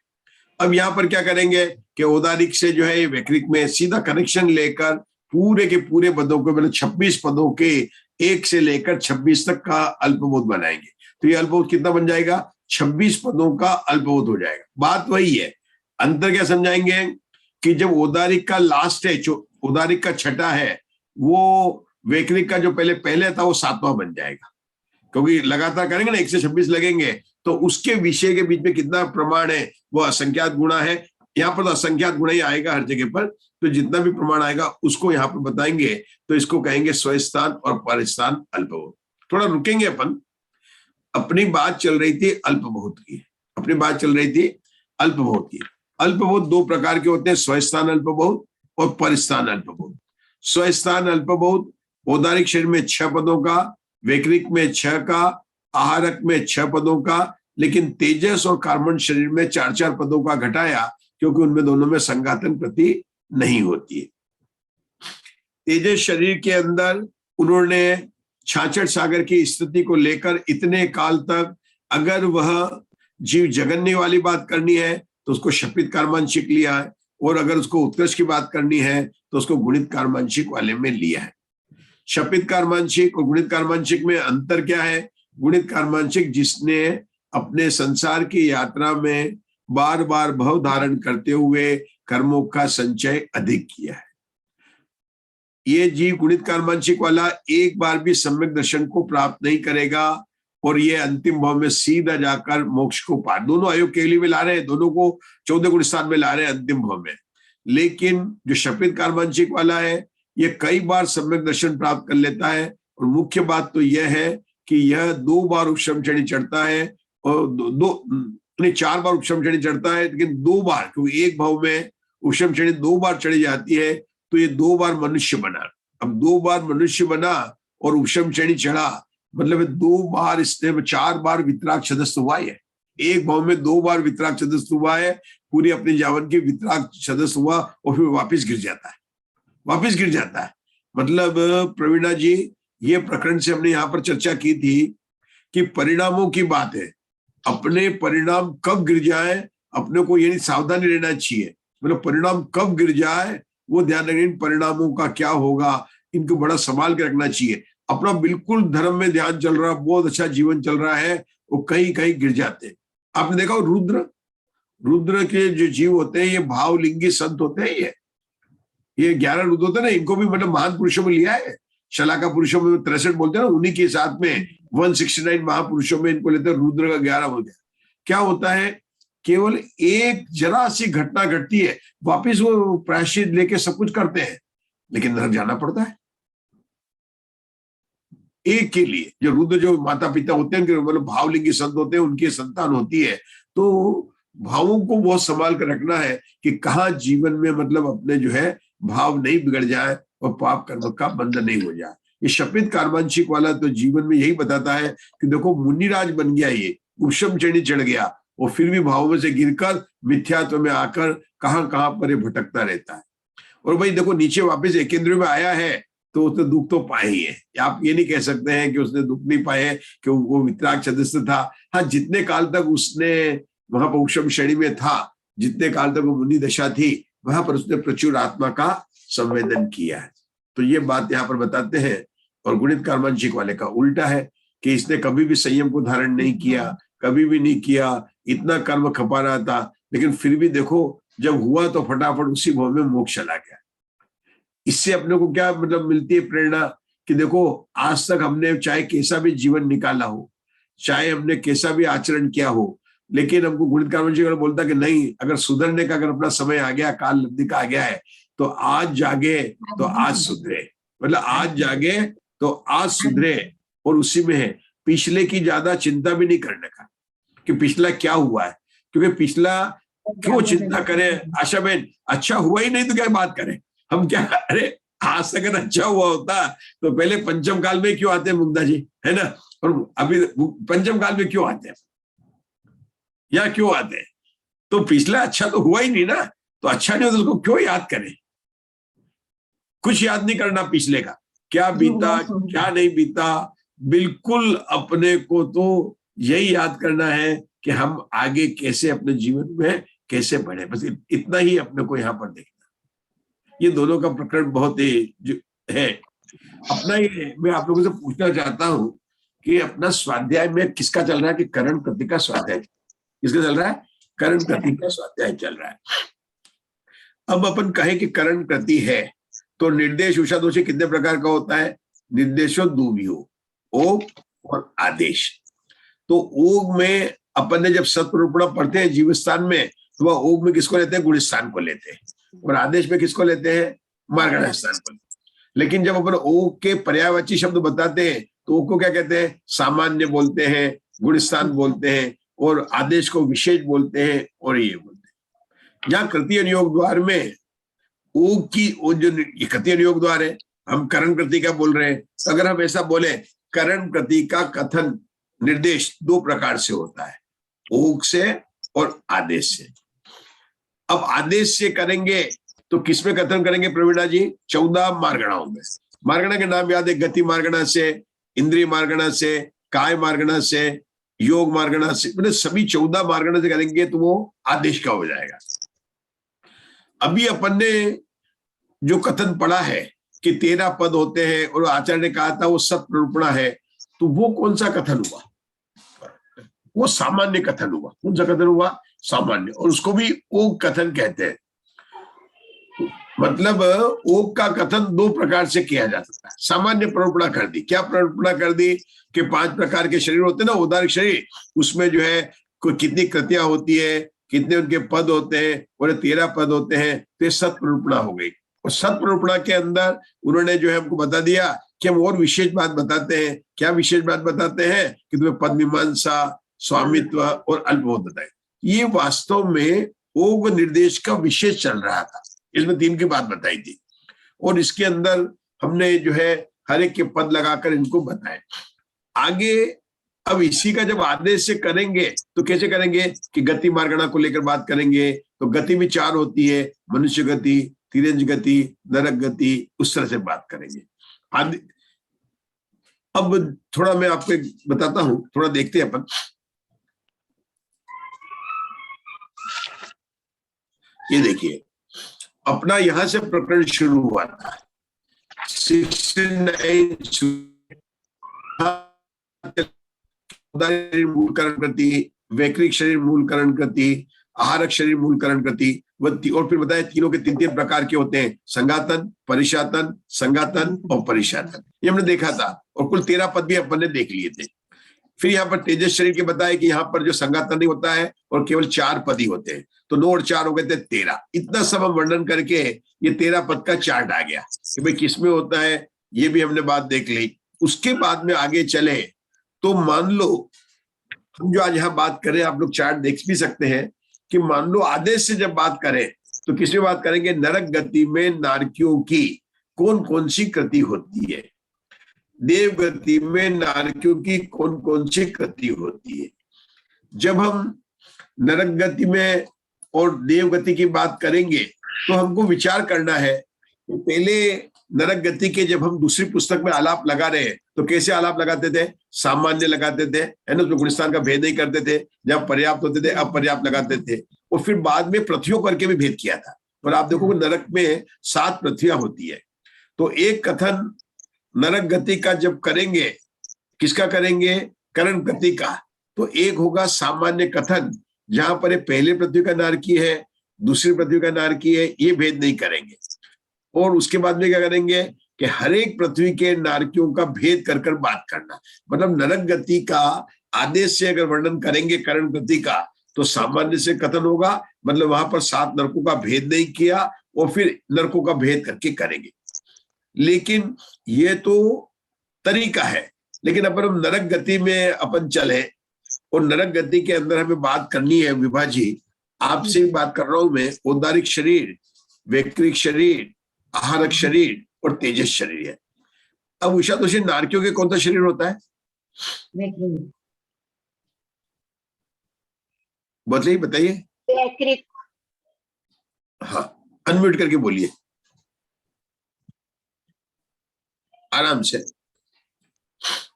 अब यहाँ पर क्या करेंगे कि औदारिक से जो है वैक्रिक में सीधा कनेक्शन लेकर पूरे के पूरे पदों को, मतलब 26 पदों के 1 से लेकर 26 तक का अल्पबोध बनाएंगे। तो ये अल्पबोध कितना बन जाएगा? 26 पदों का अल्पबोध हो जाएगा। बात वही है, अंतर क्या समझाएंगे कि जब औदारिक का लास्ट है, जो औदारिक का छठा है, वो वैक्रिक का जो पहले था वो 7वां बन जाएगा, क्योंकि लगातार करेंगे ना, 1 से 26 लगेंगे, तो उसके विषय के बीच में कितना प्रमाण है वो असंख्यात गुणा है। यहाँ पर तो असंख्यात गुणा ही आएगा हर जगह पर, तो जितना भी प्रमाण आएगा उसको यहाँ पर बताएंगे, तो इसको कहेंगे स्वस्थान और परस्थान अल्पबोध। थोड़ा रुकेंगे अपन, अपनी बात चल रही थी अल्पबोध की, अपनी बात चल रही थी अल्पबोध की। अल्पबोध 2 प्रकार के होते हैं, स्वस्थान अल्पबोध और परस्थान अल्पबोध। स्वस्थान अल्पबोध औदारिक शरीर में 6 पदों का, वैक्रिक में 6 का, आहारक में 6 पदों का, लेकिन तेजस और कार्बन शरीर में 4-4 पदों का घटाया, क्योंकि उनमें दोनों में संघातन प्रति नहीं होती है। तेजस शरीर के अंदर उन्होंने 66 सागर की स्थिति को लेकर इतने काल तक, अगर वह जीव जगन्य वाली बात करनी है तो उसको शपित कार्मांशिक लिया है, और अगर उसको उत्कर्ष की बात करनी है तो उसको गुणित कार्मांशिक वाले में लिया है। शपित कार्मांशिक और गुणित कार्मांशिक में अंतर क्या है? गुणित कार्मांशिक जिसने अपने संसार की यात्रा में बार बार भव धारण करते हुए कर्मों का संचय अधिक किया है। ये जीव गुणित कार्मांशिक वाला एक बार भी सम्यक दर्शन को प्राप्त नहीं करेगा, और ये अंतिम भाव में सीधा जाकर मोक्ष को पार, दोनों आयोग के लिए भी ला रहे हैं, दोनों को 14 गुण स्थान में ला रहे हैं अंतिम भाव में। लेकिन जो शपित कार्मांशिक वाला है, ये कई बार सम्यक दर्शन प्राप्त कर लेता है, और मुख्य बात तो यह है कि यह 2 बार उपशम श्रेणी चढ़ता है, और 4 बार उपशम श्रेणी चढ़ता है, लेकिन 2 बार, क्योंकि एक भाव में उपशम श्रेणी 2 बार चढ़ी जाती है, तो ये 2 बार मनुष्य बना। अब 2 बार मनुष्य बना और उपशम श्रेणी चढ़ा, मतलब 2 बार इसने 4 बार वितराग सदस्य हुआ है। एक भाव में 2 बार वितराग सदस्य हुआ है, पूरी अपनी जीवन की वितराग सदस्य हुआ, और फिर वापिस गिर जाता है, वापिस गिर जाता है। मतलब प्रवीणा जी, ये प्रकरण से हमने यहाँ पर चर्चा की थी कि परिणामों की बात है, अपने परिणाम कब गिर जाए अपने को ये सावधानी रहना चाहिए, मतलब परिणाम कब गिर जाए वो ध्यान रखना, इन परिणामों का क्या होगा इनको बड़ा संभाल के रखना चाहिए। अपना बिल्कुल धर्म में ध्यान चल रहा, बहुत अच्छा जीवन चल रहा है, वो कहीं कहीं गिर जाते हैं। आपने देखा रुद्र के जो जीव होते हैं ये भावलिंगी संत होते हैं, ये 11 रुद्र होते हैं ना, इनको भी मतलब महान पुरुषों में लिया है। शलाका पुरुषों में 63 बोलते हैं ना, उन्हीं के साथ में 169 महापुरुषों में इनको लेते हैं, रुद्र का 11 हो गया। क्या होता है, केवल एक जरा सी घटना घटती है, वापिस वो प्रायश्चित लेके सब कुछ करते हैं, लेकिन नरक जाना पड़ता है। एक के लिए जो रुद्र जो माता पिता होते हैं, मतलब भावलिंगी संत होते हैं, उनकी संतान होती है, तो भावों को बहुत संभाल कर रखना है कि कहाँ जीवन में मतलब अपने जो है भाव नहीं बिगड़ जाए और पाप कर्म का बंधन नहीं हो जाए। ये शपित कार्मांशिक वाला तो जीवन में यही बताता है कि देखो मुनिराज बन गया, ये उपशम श्रेणी चढ़ गया, और फिर भी भावों में से गिरकर मिथ्यात्व में आकर कहाँ कहाँ पर ये भटकता रहता है। और भाई देखो नीचे वापस एकेंद्र में आया है तो उसने दुख तो पाए ही है, आप ये नहीं कह सकते हैं कि उसने दुख नहीं पाए कि वो वितराग सदस्य था। हाँ, जितने काल तक उसने वहां पर उपशम श्रेणी में था, जितने काल तक वो मुनि दशा थी, वहां पर उसने प्रचुर आत्मा का संवेदन किया है। तो ये बात यहाँ पर बताते हैं। और गुणित कार्मांशिक वाले का उल्टा है कि इसने कभी भी संयम को धारण नहीं किया, कभी भी नहीं किया, इतना कर्म खपा रहा था, लेकिन फिर भी देखो जब हुआ तो फटाफट उसी भाव में मोक्ष चला गया। इससे अपने को क्या मतलब मिलती है प्रेरणा कि देखो आज तक हमने चाहे कैसा भी जीवन निकाला हो, चाहे हमने कैसा भी आचरण किया हो, लेकिन हमको गुणित कर्मजी बोलता कि नहीं, अगर सुधरने का अगर अपना समय आ गया, काल नजदीक आ गया है, तो आज जागे तो आज सुधरे, मतलब आज जागे तो आज सुधरे। और उसी में है पिछले की ज्यादा चिंता भी नहीं करने का कि पिछला क्या हुआ है, क्योंकि पिछला क्यों चिंता करें आशा बहन, अच्छा हुआ ही नहीं तो क्या बात करें हम, क्या अरे आज तक अगर अच्छा हुआ होता तो पहले पंचम काल में क्यों आते हैं मुग्धा जी, है ना, और अभी पंचम काल में क्यों आते हैं या क्यों आते हैं, तो पिछला अच्छा तो हुआ ही नहीं ना, तो अच्छा नहीं होता उसको क्यों याद करें, कुछ याद नहीं करना पिछले का, क्या बीता क्या नहीं बीता, बिल्कुल अपने को तो यही याद करना है कि हम आगे कैसे अपने जीवन में कैसे बढ़े, बस इतना ही अपने को यहाँ पर देखना। ये दोनों का प्रकरण बहुत ही है अपना ही। मैं आप लोगों से पूछना चाहता हूं कि अपना स्वाध्याय में किसका चल रहा है, कि करण कृति का स्वाध्याय किसका चल रहा है, करण कृति का स्वाध्याय चल रहा है। अब अपन कहें कि करण कृति है तो निर्देश उषा दोषी कितने प्रकार का होता है, निर्देशो दुव्यो, ओग और आदेश। तो ओग में अपन ने जब सत्प्रूपणा पढ़ते हैं जीव स्थान में, तो वह ओग में किसको लेते हैं, गुण स्थान को लेते हैं, और आदेश में किसको लेते हैं, मार्गण स्थान को। लेकिन जब अपन ओग के पर्यायवाची शब्द बताते हैं तो ओग को क्या कहते हैं, सामान्य बोलते हैं, गुण स्थान बोलते हैं, और आदेश को विशेष बोलते हैं, और ये बोलते हैं। यहाँ कृतीय नियोग द्वार में ओग की जो कृतीय नियोग द्वार है, हम करण कृति का बोल रहे हैं, तो अगर हम ऐसा बोले करण कृति का कथन निर्देश दो प्रकार से होता है, ओग से और आदेश से। अब आदेश से करेंगे तो किसमें कथन करेंगे प्रवीणा जी, 14 मार्गणाओं में। मार्गणा के नाम याद है, गति मार्गणा से, इंद्रिय मार्गणा से, काय मार्गणा से, योग मार्गणा से, मतलब सभी 14 मार्गणा से करेंगे तो वो आदेश का हो जाएगा। अभी अपन ने जो कथन पढ़ा है कि 13 पद होते हैं और आचार्य ने कहा था वो सत्प्रूपणा है, तो वो कौन सा कथन हुआ, वो सामान्य कथन हुआ। कौन सा कथन हुआ, सामान्य, और उसको भी ओग कथन कहते हैं। मतलब ओग का कथन दो प्रकार से किया जा सकता है। सामान्य प्रणुपणा कर दी, क्या प्रणुपणा कर दी कि 5 प्रकार के शरीर होते हैं ना, उदारिक शरीर, उसमें जो है कितनी कृतियां होती है, कितने उनके पद होते हैं, और 13 पद होते हैं, तो सत्प्रणुपणा हो गई। और सत्प्रणुपणा के अंदर उन्होंने जो है हमको बता दिया कि हम और विशेष बात बताते हैं। क्या विशेष बात बताते हैं कि तुम्हें पद मीमांसा, स्वामित्व और अल्पबोध बताए। ये वास्तव में ओग निर्देश का विशेष चल रहा था, इसमें 3 की बात बताई थी, और इसके अंदर हमने जो है हर एक के पद लगाकर इनको बताए। आगे अब इसी का जब आदेश से करेंगे तो कैसे करेंगे कि गति मार्गणा को लेकर बात करेंगे। तो गति भी 4 होती है, मनुष्य गति, तिरंज गति, नरक गति, उस तरह से बात करेंगे। अब थोड़ा मैं आपको बताता हूं, थोड़ा देखते हैं अपन। ये देखिए अपना यहां से प्रकरण शुरू हुआ था 69 मूल करण कृति, वैकृतिक शरीर मूल करण कृति, आहारक शरीर मूल करण कृति, और फिर बताया तीनों के 3 प्रकार के होते हैं, संगातन, परिशातन, संगातन और परिशातन। ये हमने देखा था, और कुल 13 पद भी अपन ने देख लिए थे। फिर यहाँ पर तेजस शरीर के बताया कि यहाँ पर जो संगातन नहीं होता है और केवल 4 पद ही होते हैं, तो 9 और 4 हो गए थे 13। इतना सब हम वर्णन करके ये 13 पद का चार्ट आ गया कि भाई किसमें होता है, ये भी हमने बात देख ली। उसके बाद में आगे चले तो मान लो हम जो आज यहाँ बात करें, आप लोग चार्ट देख भी सकते हैं कि मान लो आदेश से जब बात करें तो किसमें बात करेंगे, नरक गति में नारकियों की कौन कौन सी कृति होती है, देव गति में नारकियों की कौन कौन सी कृति होती है। जब हम नरक गति में और देव गति की बात करेंगे तो हमको विचार करना है कि पहले नरक गति के जब हम दूसरी पुस्तक में आलाप लगा रहे हैं तो कैसे आलाप लगाते थे, सामान्य लगाते थे, है ना, उसमें गुणस्थान का भेद नहीं करते थे, जब पर्याप्त होते थे अपर्याप्त लगाते थे, और फिर बाद में पृथ्वियों करके भी भेद किया था। और आप देखो नरक में 7 पृथ्वियां होती है। तो एक कथन नरक गति का जब करेंगे, किसका करेंगे, करण गति का, तो एक होगा सामान्य कथन, जहां पर पहले पृथ्वी का नारकी है, दूसरी पृथ्वी का नारकी है, ये भेद नहीं करेंगे। और उसके बाद में क्या करेंगे कि हर एक पृथ्वी के नारकियों का भेद कर कर बात करना। मतलब नरक गति का आदेश से अगर वर्णन करेंगे करण गति का, तो सामान्य से कथन होगा, मतलब वहां पर 7 नरकों का भेद नहीं किया और फिर नरकों का भेद करके करेंगे। लेकिन ये तो तरीका है, लेकिन अपन हम नरक गति में अपन चले और नरक गति के अंदर हमें बात करनी है। विभा जी, आपसे बात कर रहा हूं मैं, औदारिक शरीर, वैक्रिक शरीर, आहारक शरीर और तेजस शरीर है। अब उषा दोषी, नारकियों के कौन सा शरीर होता है? बताइए। हाँ, अनम्यूट करके बोलिए आराम से।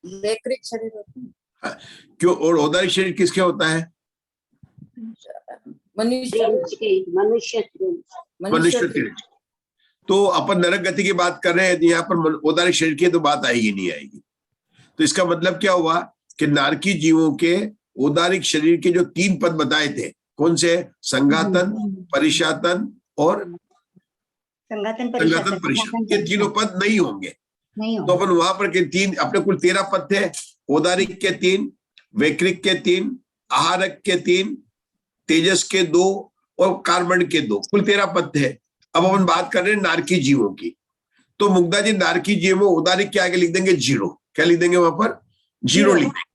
वैक्रिक शरीर होता है। हाँ, क्यों? और औदारिक शरीर किसके होता है? मनुष्य शरीर। तो अपन नरक गति की बात कर रहे हैं, यहाँ पर औदारिक शरीर की तो बात आएगी नहीं आएगी। तो इसका मतलब क्या हुआ कि नारकी जीवों के औदारिक शरीर के जो 3 पद बताए थे, कौन से? संघातन, परिशातन और संघातन परिशातन, ये तीनों पद नहीं होंगे। तो अपन वहां पर के 3, अपने कुल 13 पद थे। औदारिक के 3, वैक्रिक के 3, आहारक के 3, तेजस के 2 और कार्बन के 2, कुल 13 पद थे। अब अपन बात कर रहे हैं नारकी जीवों की। तो मुग्धा जी, नारकी जीव में औदारिक के आगे लिख देंगे 0। क्या लिख देंगे वहां पर? 0 लिख देंगे।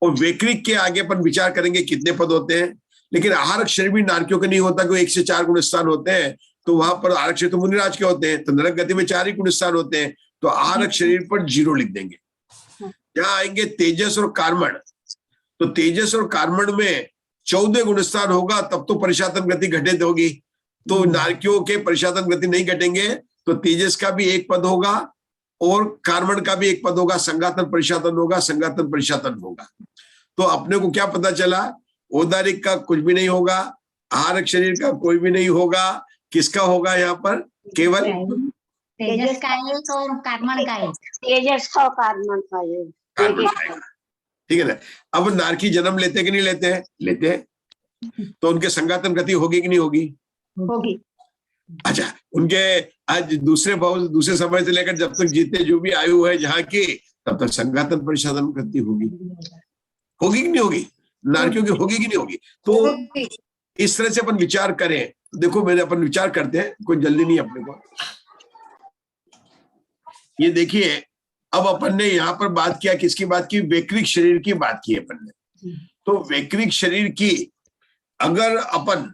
और वैक्रिक के आगे अपन विचार करेंगे कितने पद होते हैं। लेकिन आहारक शरीर भी नारकियों के नहीं होता, क्योंकि 1 से 4 गुण स्थान होते हैं। तो वहां पर आहारक शरीर तो मुनिराज के होते हैं, तो नरक गति में 4 ही गुण स्थान होते हैं। तो आहारक शरीर पर 0 लिख देंगे। यहाँ आएंगे तेजस और कार्बन, तो तेजस और कार्बन में 14 गुण स्थान होगा, तब तो परिशातन गति घटित होगी। तो नारकियों के परिशातन गति नहीं घटेंगे, तो तेजस का भी 1 पद होगा और कार्बन का भी 1 पद होगा। संघातन परिशातन होगा, संघातन परिशातन होगा। तो अपने को क्या पता चला? औदारिक का कुछ भी नहीं होगा, आहारक शरीर का कोई भी नहीं होगा। किसका होगा यहाँ पर? केवल तेजस का एक और कार्बन का एक। तेजस का कार्बन का एक। ठीक है ना। अब नारकी जन्म लेते कि नहीं लेते हैं? लेते हैं। तो उनके संघातन गति होगी कि नहीं होगी? होगी। अच्छा, उनके आज दूसरे समय से लेकर जब तक जीते जो भी आयु है जहाँ की, तब तक संघातन परिशातन गति होगी कि नहीं होगी? नारकियों की होगी कि नहीं होगी? तो इस तरह से अपन विचार करें। देखो, मैंने अपन विचार करते हैं, कोई जल्दी नहीं अपने को। ये देखिए, अब अपन ने यहाँ पर बात किया, किसकी बात की? वैक्रिक शरीर की बात की अपन ने। तो वैक्रिक शरीर की अगर अपन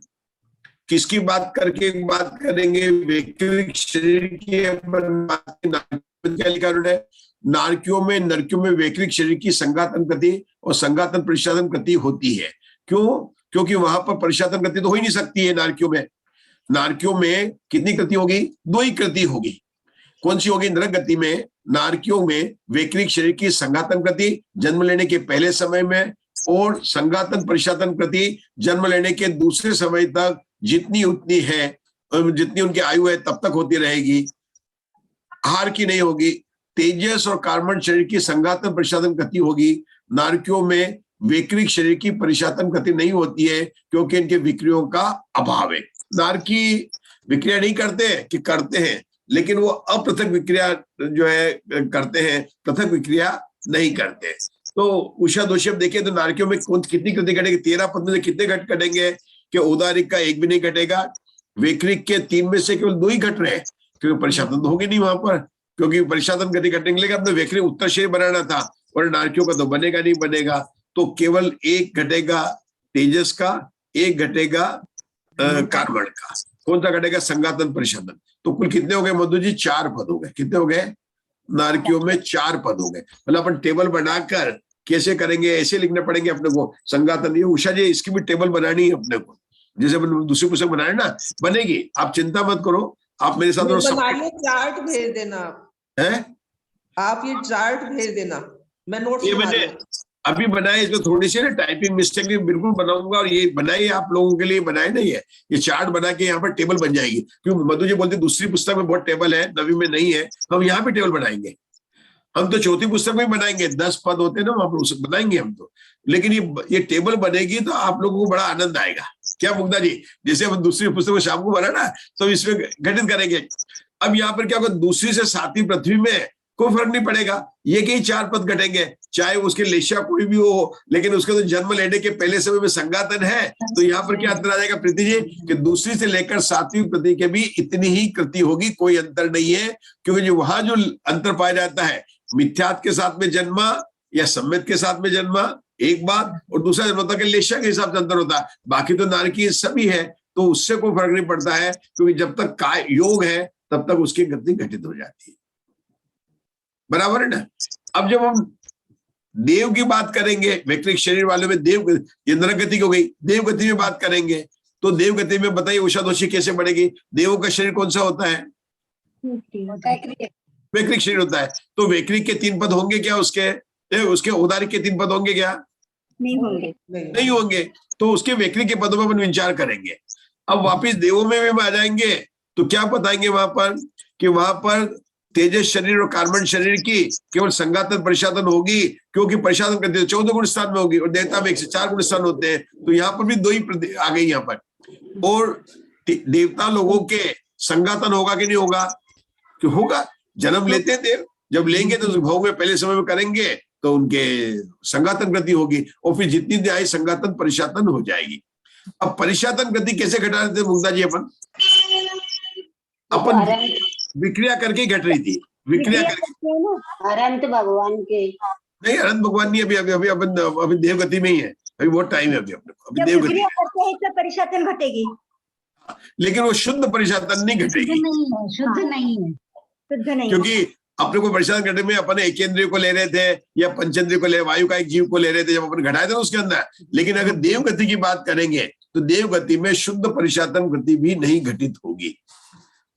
किसकी बात करके बात करेंगे? वैक्रिक शरीर की अपन बात, क्या लिखा है? नारकियों में, नरकियों में वैक्रिक शरीर की संघातन गति और संघातन परिशातन गति होती है। क्यों? क्योंकि वहां पर परिशातन गति तो हो ही नहीं सकती है नारकियों में। नारकियों में कितनी कृति होगी? 2 ही कृति होगी। कौन सी होगी? नरक गति में, नारकियों में वैक्रिक शरीर की संघातन गति जन्म लेने के पहले समय में, और संघातन परिशातन गति जन्म लेने के दूसरे समय तक जितनी उतनी है, जितनी उनकी आयु है तब तक होती रहेगी। आहार की नहीं होगी। तेजस और कार्बन शरीर की संघातन परिशातन गति होगी। नारकियों में वैक्रिक शरीर की परिशातन गति नहीं होती है, क्योंकि इनके विक्रियों का अभाव है। नारकी विक्रिया नहीं करते कि करते हैं, लेकिन वो अपृथक विक्रिया जो है करते हैं, पृथक विक्रिया नहीं करते। तो उषा दोषी अब देखिए, तो नारकियों में कितनी कृति घटेगी? 13 पद में से कितने घट घटेंगे? कि औदारिक का 1 भी नहीं घटेगा, वैक्रिक के 3 में से केवल 2 ही घट रहे, क्योंकि परिशातन तो होगी नहीं वहां पर, क्योंकि परिशातन गति घटने के लिए अपने वैक्रिक उत्तर शरीर बनाना था, और नारकियों का तो बनेगा नहीं बनेगा। तो केवल 1 घटेगा तेजस का, 1 घटेगा कार्बन का। कौन सा घटेगा? संघातन परिशातन। तो कुल कितने हो गए मधु जी? 4 पद हो गए। कितने हो गए? नारकियों में 4 पद हो गए। मतलब अपन टेबल बनाकर कैसे करेंगे? ऐसे लिखने पड़ेंगे अपने को। संघातन, ये उषा जी इसकी भी टेबल बनानी है अपने को, जैसे अपन दूसरी पुस्तक बनाए ना, बनेगी। आप चिंता मत करो, आप मेरे साथ चार्ट भेज देना है। आप ये चार्ट भेज देना, मैं नोट्स मैंने अभी बनाए, इसमें थोड़ी सी ना टाइपिंग मिस्टेक बिल्कुल बनाऊंगा, और ये बनाए आप लोगों के लिए बनाए नहीं है। ये चार्ट बना के यहाँ पर टेबल बन जाएगी। क्योंकि मधु जी बोलते दूसरी पुस्तक में बहुत टेबल है, नवी में नहीं है, हम यहाँ पे टेबल बनाएंगे। हम तो चौथी पुस्तक में बनाएंगे, 10 पद होते हैं ना वहां पर बनाएंगे हम तो। लेकिन ये टेबल बनेगी तो आप लोगों को बड़ा आनंद आएगा। क्या मुग्धा जी? जैसे हम दूसरी पुस्तक में शाम को बना ना, तो इसमें घटित करेंगे। अब यहाँ पर क्या होगा? दूसरी से 7वीं पृथ्वी में कोई फर्क नहीं पड़ेगा। ये कि 4 पद घटेंगे, चाहे उसके लेशा कोई भी हो, लेकिन उसके तो जन्म लेने के पहले समय में संगातन है। तो यहाँ पर क्या अंतर आ जाएगा प्रीति जी, कि दूसरी से लेकर 7वीं प्रति के भी इतनी ही कृति होगी, कोई अंतर नहीं है। क्योंकि जो वहां जो अंतर पाया जाता है, मिथ्यात के साथ में जन्मा या सम्मित के साथ में जन्मा एक बात, और दूसरा जन्म होता है कि लेशा के हिसाब से अंतर होता है। बाकी तो नारकीय सभी है, तो उससे कोई फर्क नहीं पड़ता है, क्योंकि जब तक काय योग है तब तक उसकी गति घटित हो जाती है। बराबर है ना। अब जब हम देव की बात करेंगे, वैक्रिक शरीर वालों में देव, ये नरक गति हो गई, देव गति में बात करेंगे तो देव गति में बताइए उषा दोषी कैसे बढ़ेगी? देवों का शरीर कौन सा होता है? वैक्रिक शरीर होता है। तो वैक्रिक के 3 पद होंगे क्या? उसके औदारिक के 3 पद होंगे क्या? नहीं होंगे। नहीं होंगे। तो उसके वैक्रिक के पदों में अपन विचार करेंगे। अब वापिस देवों में भी आ जाएंगे तो क्या बताएंगे वहां पर, कि वहां पर तेजस शरीर और कार्बन शरीर की केवल संगातन परिशातन होगी, क्योंकि परिशातन करते 14 गुण स्थान में होगी, और देवता में 104 गुण स्थान होते हैं। तो यहाँ पर भी 2 ही आ गई यहाँ पर। और देवता लोगों के संगातन होगा कि नहीं होगा? कि होगा। जन्म लेते हैं देव, जब लेंगे तो भोग में पहले समय में करेंगे तो उनके संगातन गति होगी, और फिर जितनी देर आई संगातन परिशातन हो जाएगी। अब परिशातन गति कैसे घटा रहे थे मुग्धा जी? अपन विक्रिया करके घट रही थी, विक्रिया करके। अनंत भगवान के नहीं, अनंत भगवान नहीं, अभी देव गति में ही है, अभी बहुत टाइम है अभी देव गति। परिशातन घटेगी, लेकिन वो शुद्ध परिशातन नहीं घटेगी, शुद्ध नहीं है, शुद्ध नहीं। क्योंकि अपने को परिशातन घटने में अपन एकेंद्रिय को ले रहे थे या पंचेंद्रिय को ले, वायु का एक जीव को ले रहे थे जब अपन घटाए थे उसके अंदर। लेकिन अगर देव गति की बात करेंगे तो देव गति में शुद्ध परिशातन गति भी नहीं घटित होगी।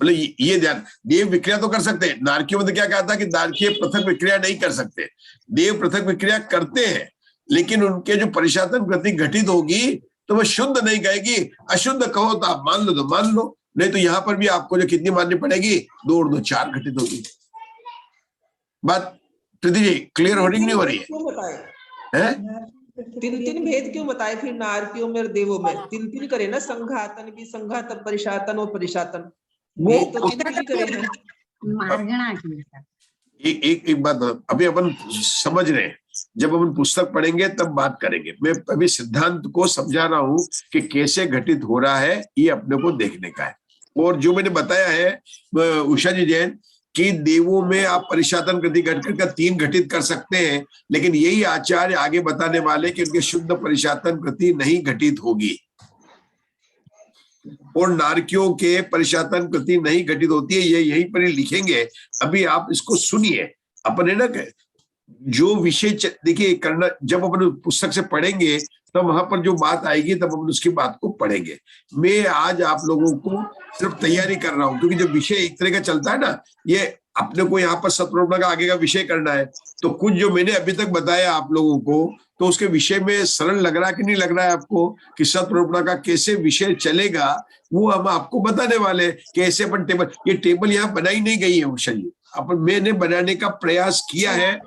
मतलब ये ध्यान, देव विक्रिया तो कर सकते हैं। नारकियों में क्या कहा था कि नारकीय पृथक विक्रिया नहीं कर सकते, देव पृथक विक्रिया करते हैं, लेकिन उनके जो परिशातन गति घटित होगी तो वह शुद्ध नहीं कहेगी। अशुद्ध कहो तो आप मान लो तो मान लो, नहीं तो यहाँ पर भी आपको जो कितनी माननी पड़ेगी, 2 और 2 4 घटित होगी। बात प्रीति जी क्लियर हो रही नहीं हो रही है? क्यों बताए 3 भेद क्यों बताए फिर नारकियों में और देवों में? 3 करे ना, संघातन भी, संघातन परिशातन और परिशातन, वो तो 3 करे हैं। एक बात अभी अपन समझ रहे हैं, जब अपन पुस्तक पढ़ेंगे तब बात करेंगे। मैं अभी सिद्धांत को समझा रहा हूं कि कैसे घटित हो रहा है, ये अपने को देखने का है। और जो मैंने बताया है उषा जी जैन कि देवों में आप परिशातन गति घट कर 3 घटित कर सकते हैं, लेकिन यही आचार्य आगे बताने वाले कि उनके शुद्ध परिशातन गति नहीं घटित होगी, और नारकियों के परिशातन गति नहीं घटित होती है। ये यहीं पर ही लिखेंगे। अभी आप इसको सुनिए। अपन है ना जो विषय देखिए करना, जब अपन पुस्तक से पढ़ेंगे तब वहां पर जो बात आएगी तब अपन उसकी बात को पढ़ेंगे। मैं आज आप लोगों को सिर्फ तैयारी कर रहा हूं, क्योंकि जब विषय एक तरह का चलता है ना, ये अपने को यहाँ पर सतरूपणा का आगे का विषय करना है, तो कुछ जो मैंने अभी तक बताया आप लोगों को, तो उसके विषय में सरल लग रहा है कि नहीं लग रहा है आपको, कि सतरूपणा का कैसे विषय चलेगा वो हम आपको बताने वाले। कैसे अपन टेबल, ये टेबल यहाँ बनाई नहीं गई है उषा जी, अपन मैंने बनाने का प्रयास किया है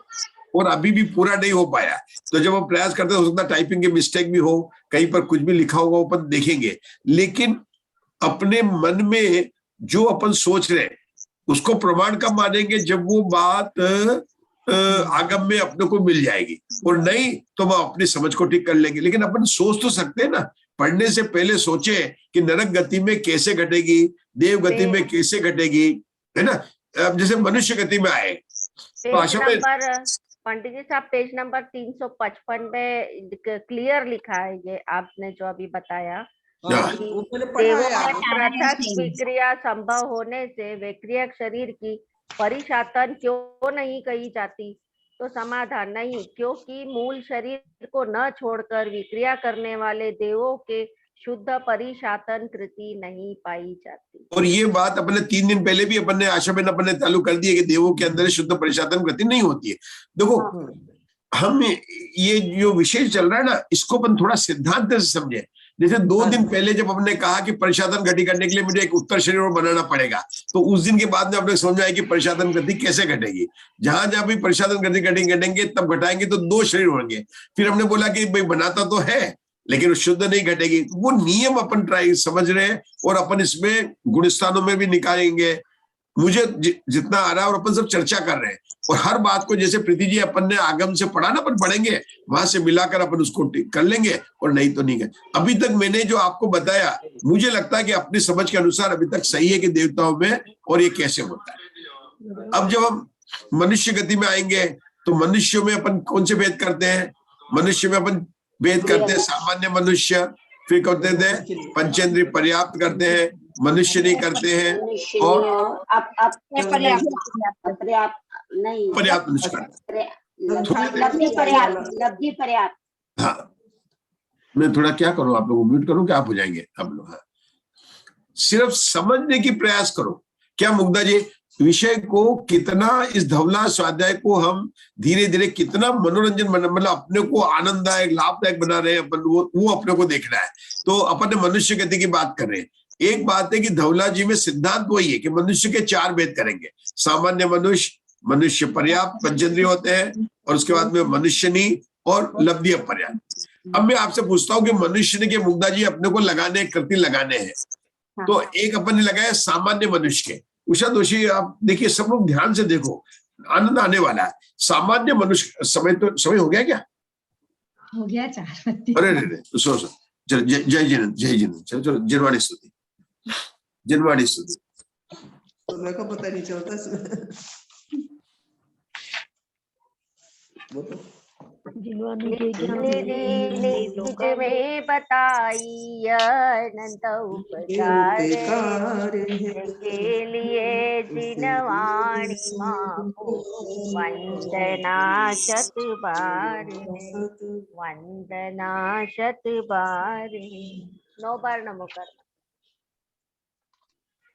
और अभी भी पूरा नहीं हो पाया। तो जब हम प्रयास करते हैं, हो सकता है टाइपिंग के मिस्टेक भी हो, कहीं पर कुछ भी लिखा होगा अपन देखेंगे, लेकिन अपने मन में जो अपन सोच रहे हैं उसको प्रमाण कब मानेंगे? जब वो बात आगम में अपने को मिल जाएगी, और नहीं तो हम अपनी समझ को ठीक कर लेंगे। लेकिन अपन सोच तो सकते हैं ना, पढ़ने से पहले सोचे कि नरक गति में कैसे घटेगी, देव गति में कैसे घटेगी, है ना। अब जैसे मनुष्य गति में आए तो आशा में पंडित जी साहब पेज नंबर 355 में क्लियर लिखा है ये आपने जो अभी बताया। देवों में पृथक विक्रिया संभव होने से वैक्रियक शरीर की परिशातन क्यों नहीं कही जाती? तो समाधान नहीं, क्योंकि मूल शरीर को न छोड़कर विक्रिया करने वाले देवों के शुद्ध परिशातन कृति नहीं पाई जाती। और ये बात अपने 3 दिन पहले भी अपन ने आशा में अपन ने चालू कर दी है कि देवों के अंदर शुद्ध परिशातन कृति नहीं होती है। देखो हम ये जो विषय चल रहा है ना, इसको अपन थोड़ा सिद्धांत से समझे। जैसे 2 दिन पहले जब हमने कहा कि परिशातन गति करने के लिए मुझे एक उत्तर शरीर बनाना पड़ेगा, तो उस दिन के बाद में अपने समझ में आया कि परिशातन गति कैसे घटेगी। जहां जहां भी परिशातन गति घटेंगे तब घटाएंगे तो 2 शरीर होंगे। फिर हमने बोला कि भाई बनाता तो है लेकिन शुद्ध नहीं घटेगी। वो नियम अपन ट्राई समझ रहे हैं, और अपन इसमें गुण स्थानों में भी निकालेंगे, मुझे जितना आ रहा है और अपन सब चर्चा कर रहे हैं, और हर बात को जैसे प्रीति जी अपन ने आगम से पढ़ा ना, अपन पढ़ेंगे वहां से मिलाकर अपन उसको कर लेंगे, और नहीं तो नहीं कर। अभी तक मैंने जो आपको बताया मुझे लगता है कि अपनी समझ के अनुसार अभी तक सही है कि देवताओं में और ये कैसे होता है। अब जब हम मनुष्य गति में आएंगे तो मनुष्यों में अपन कौन से भेद करते हैं? मनुष्य में अपन भेद करते हैं सामान्य मनुष्य, फिर करते थे पंचेंद्रिय पर्याप्त करते हैं, मनुष्य नहीं करते हैं, और पर्याप्त मनुष्य करते हैं। हाँ, मैं थोड़ा क्या करूं, आप लोगों को म्यूट करूं, क्या आप हो जाएंगे आप लोग? हाँ, सिर्फ समझने की प्रयास करो। क्या मुग्धा जी, विषय को कितना, इस धवला स्वाध्याय को हम धीरे धीरे कितना मनोरंजन मतलब अपने को आनंददायक लाभदायक बना रहे हैं अपन, वो अपने को देखना है। तो अपन ने मनुष्य गति की बात कर रहे हैं। एक बात है कि धवला जी में सिद्धांत वही है कि मनुष्य के 4 भेद करेंगे, सामान्य मनुष्य, मनुष्य पर्याप्त पंचेंद्रिय होते हैं, और उसके बाद में मनुष्यनी और लब्धि पर्याप्त। अब मैं आपसे पूछता हूँ कि मनुष्य के मुग्धा जी अपने को लगाने, कृति लगाने हैं, तो एक अपन ने लगाया सामान्य मनुष्य के। उषा दोषी आप देखिए, सब लोग ध्यान से देखो, आनंद आने वाला है। सामान्य मनुष्य, समय हो गया क्या? हो गया 4। अरे सो जय जिनंद, जय जिनंद। चलो चलो, जिनवाणी स्तुति, जिनवाणी स्तुति। तो मेरे को पता नहीं चलता इसमें। जिनवानी के ज्ञान निज में बताई अनंत उपकार के लिए जिनवाणी माँ को वंदना शत बार, वंदना शत बार। 9 बार नमो कर।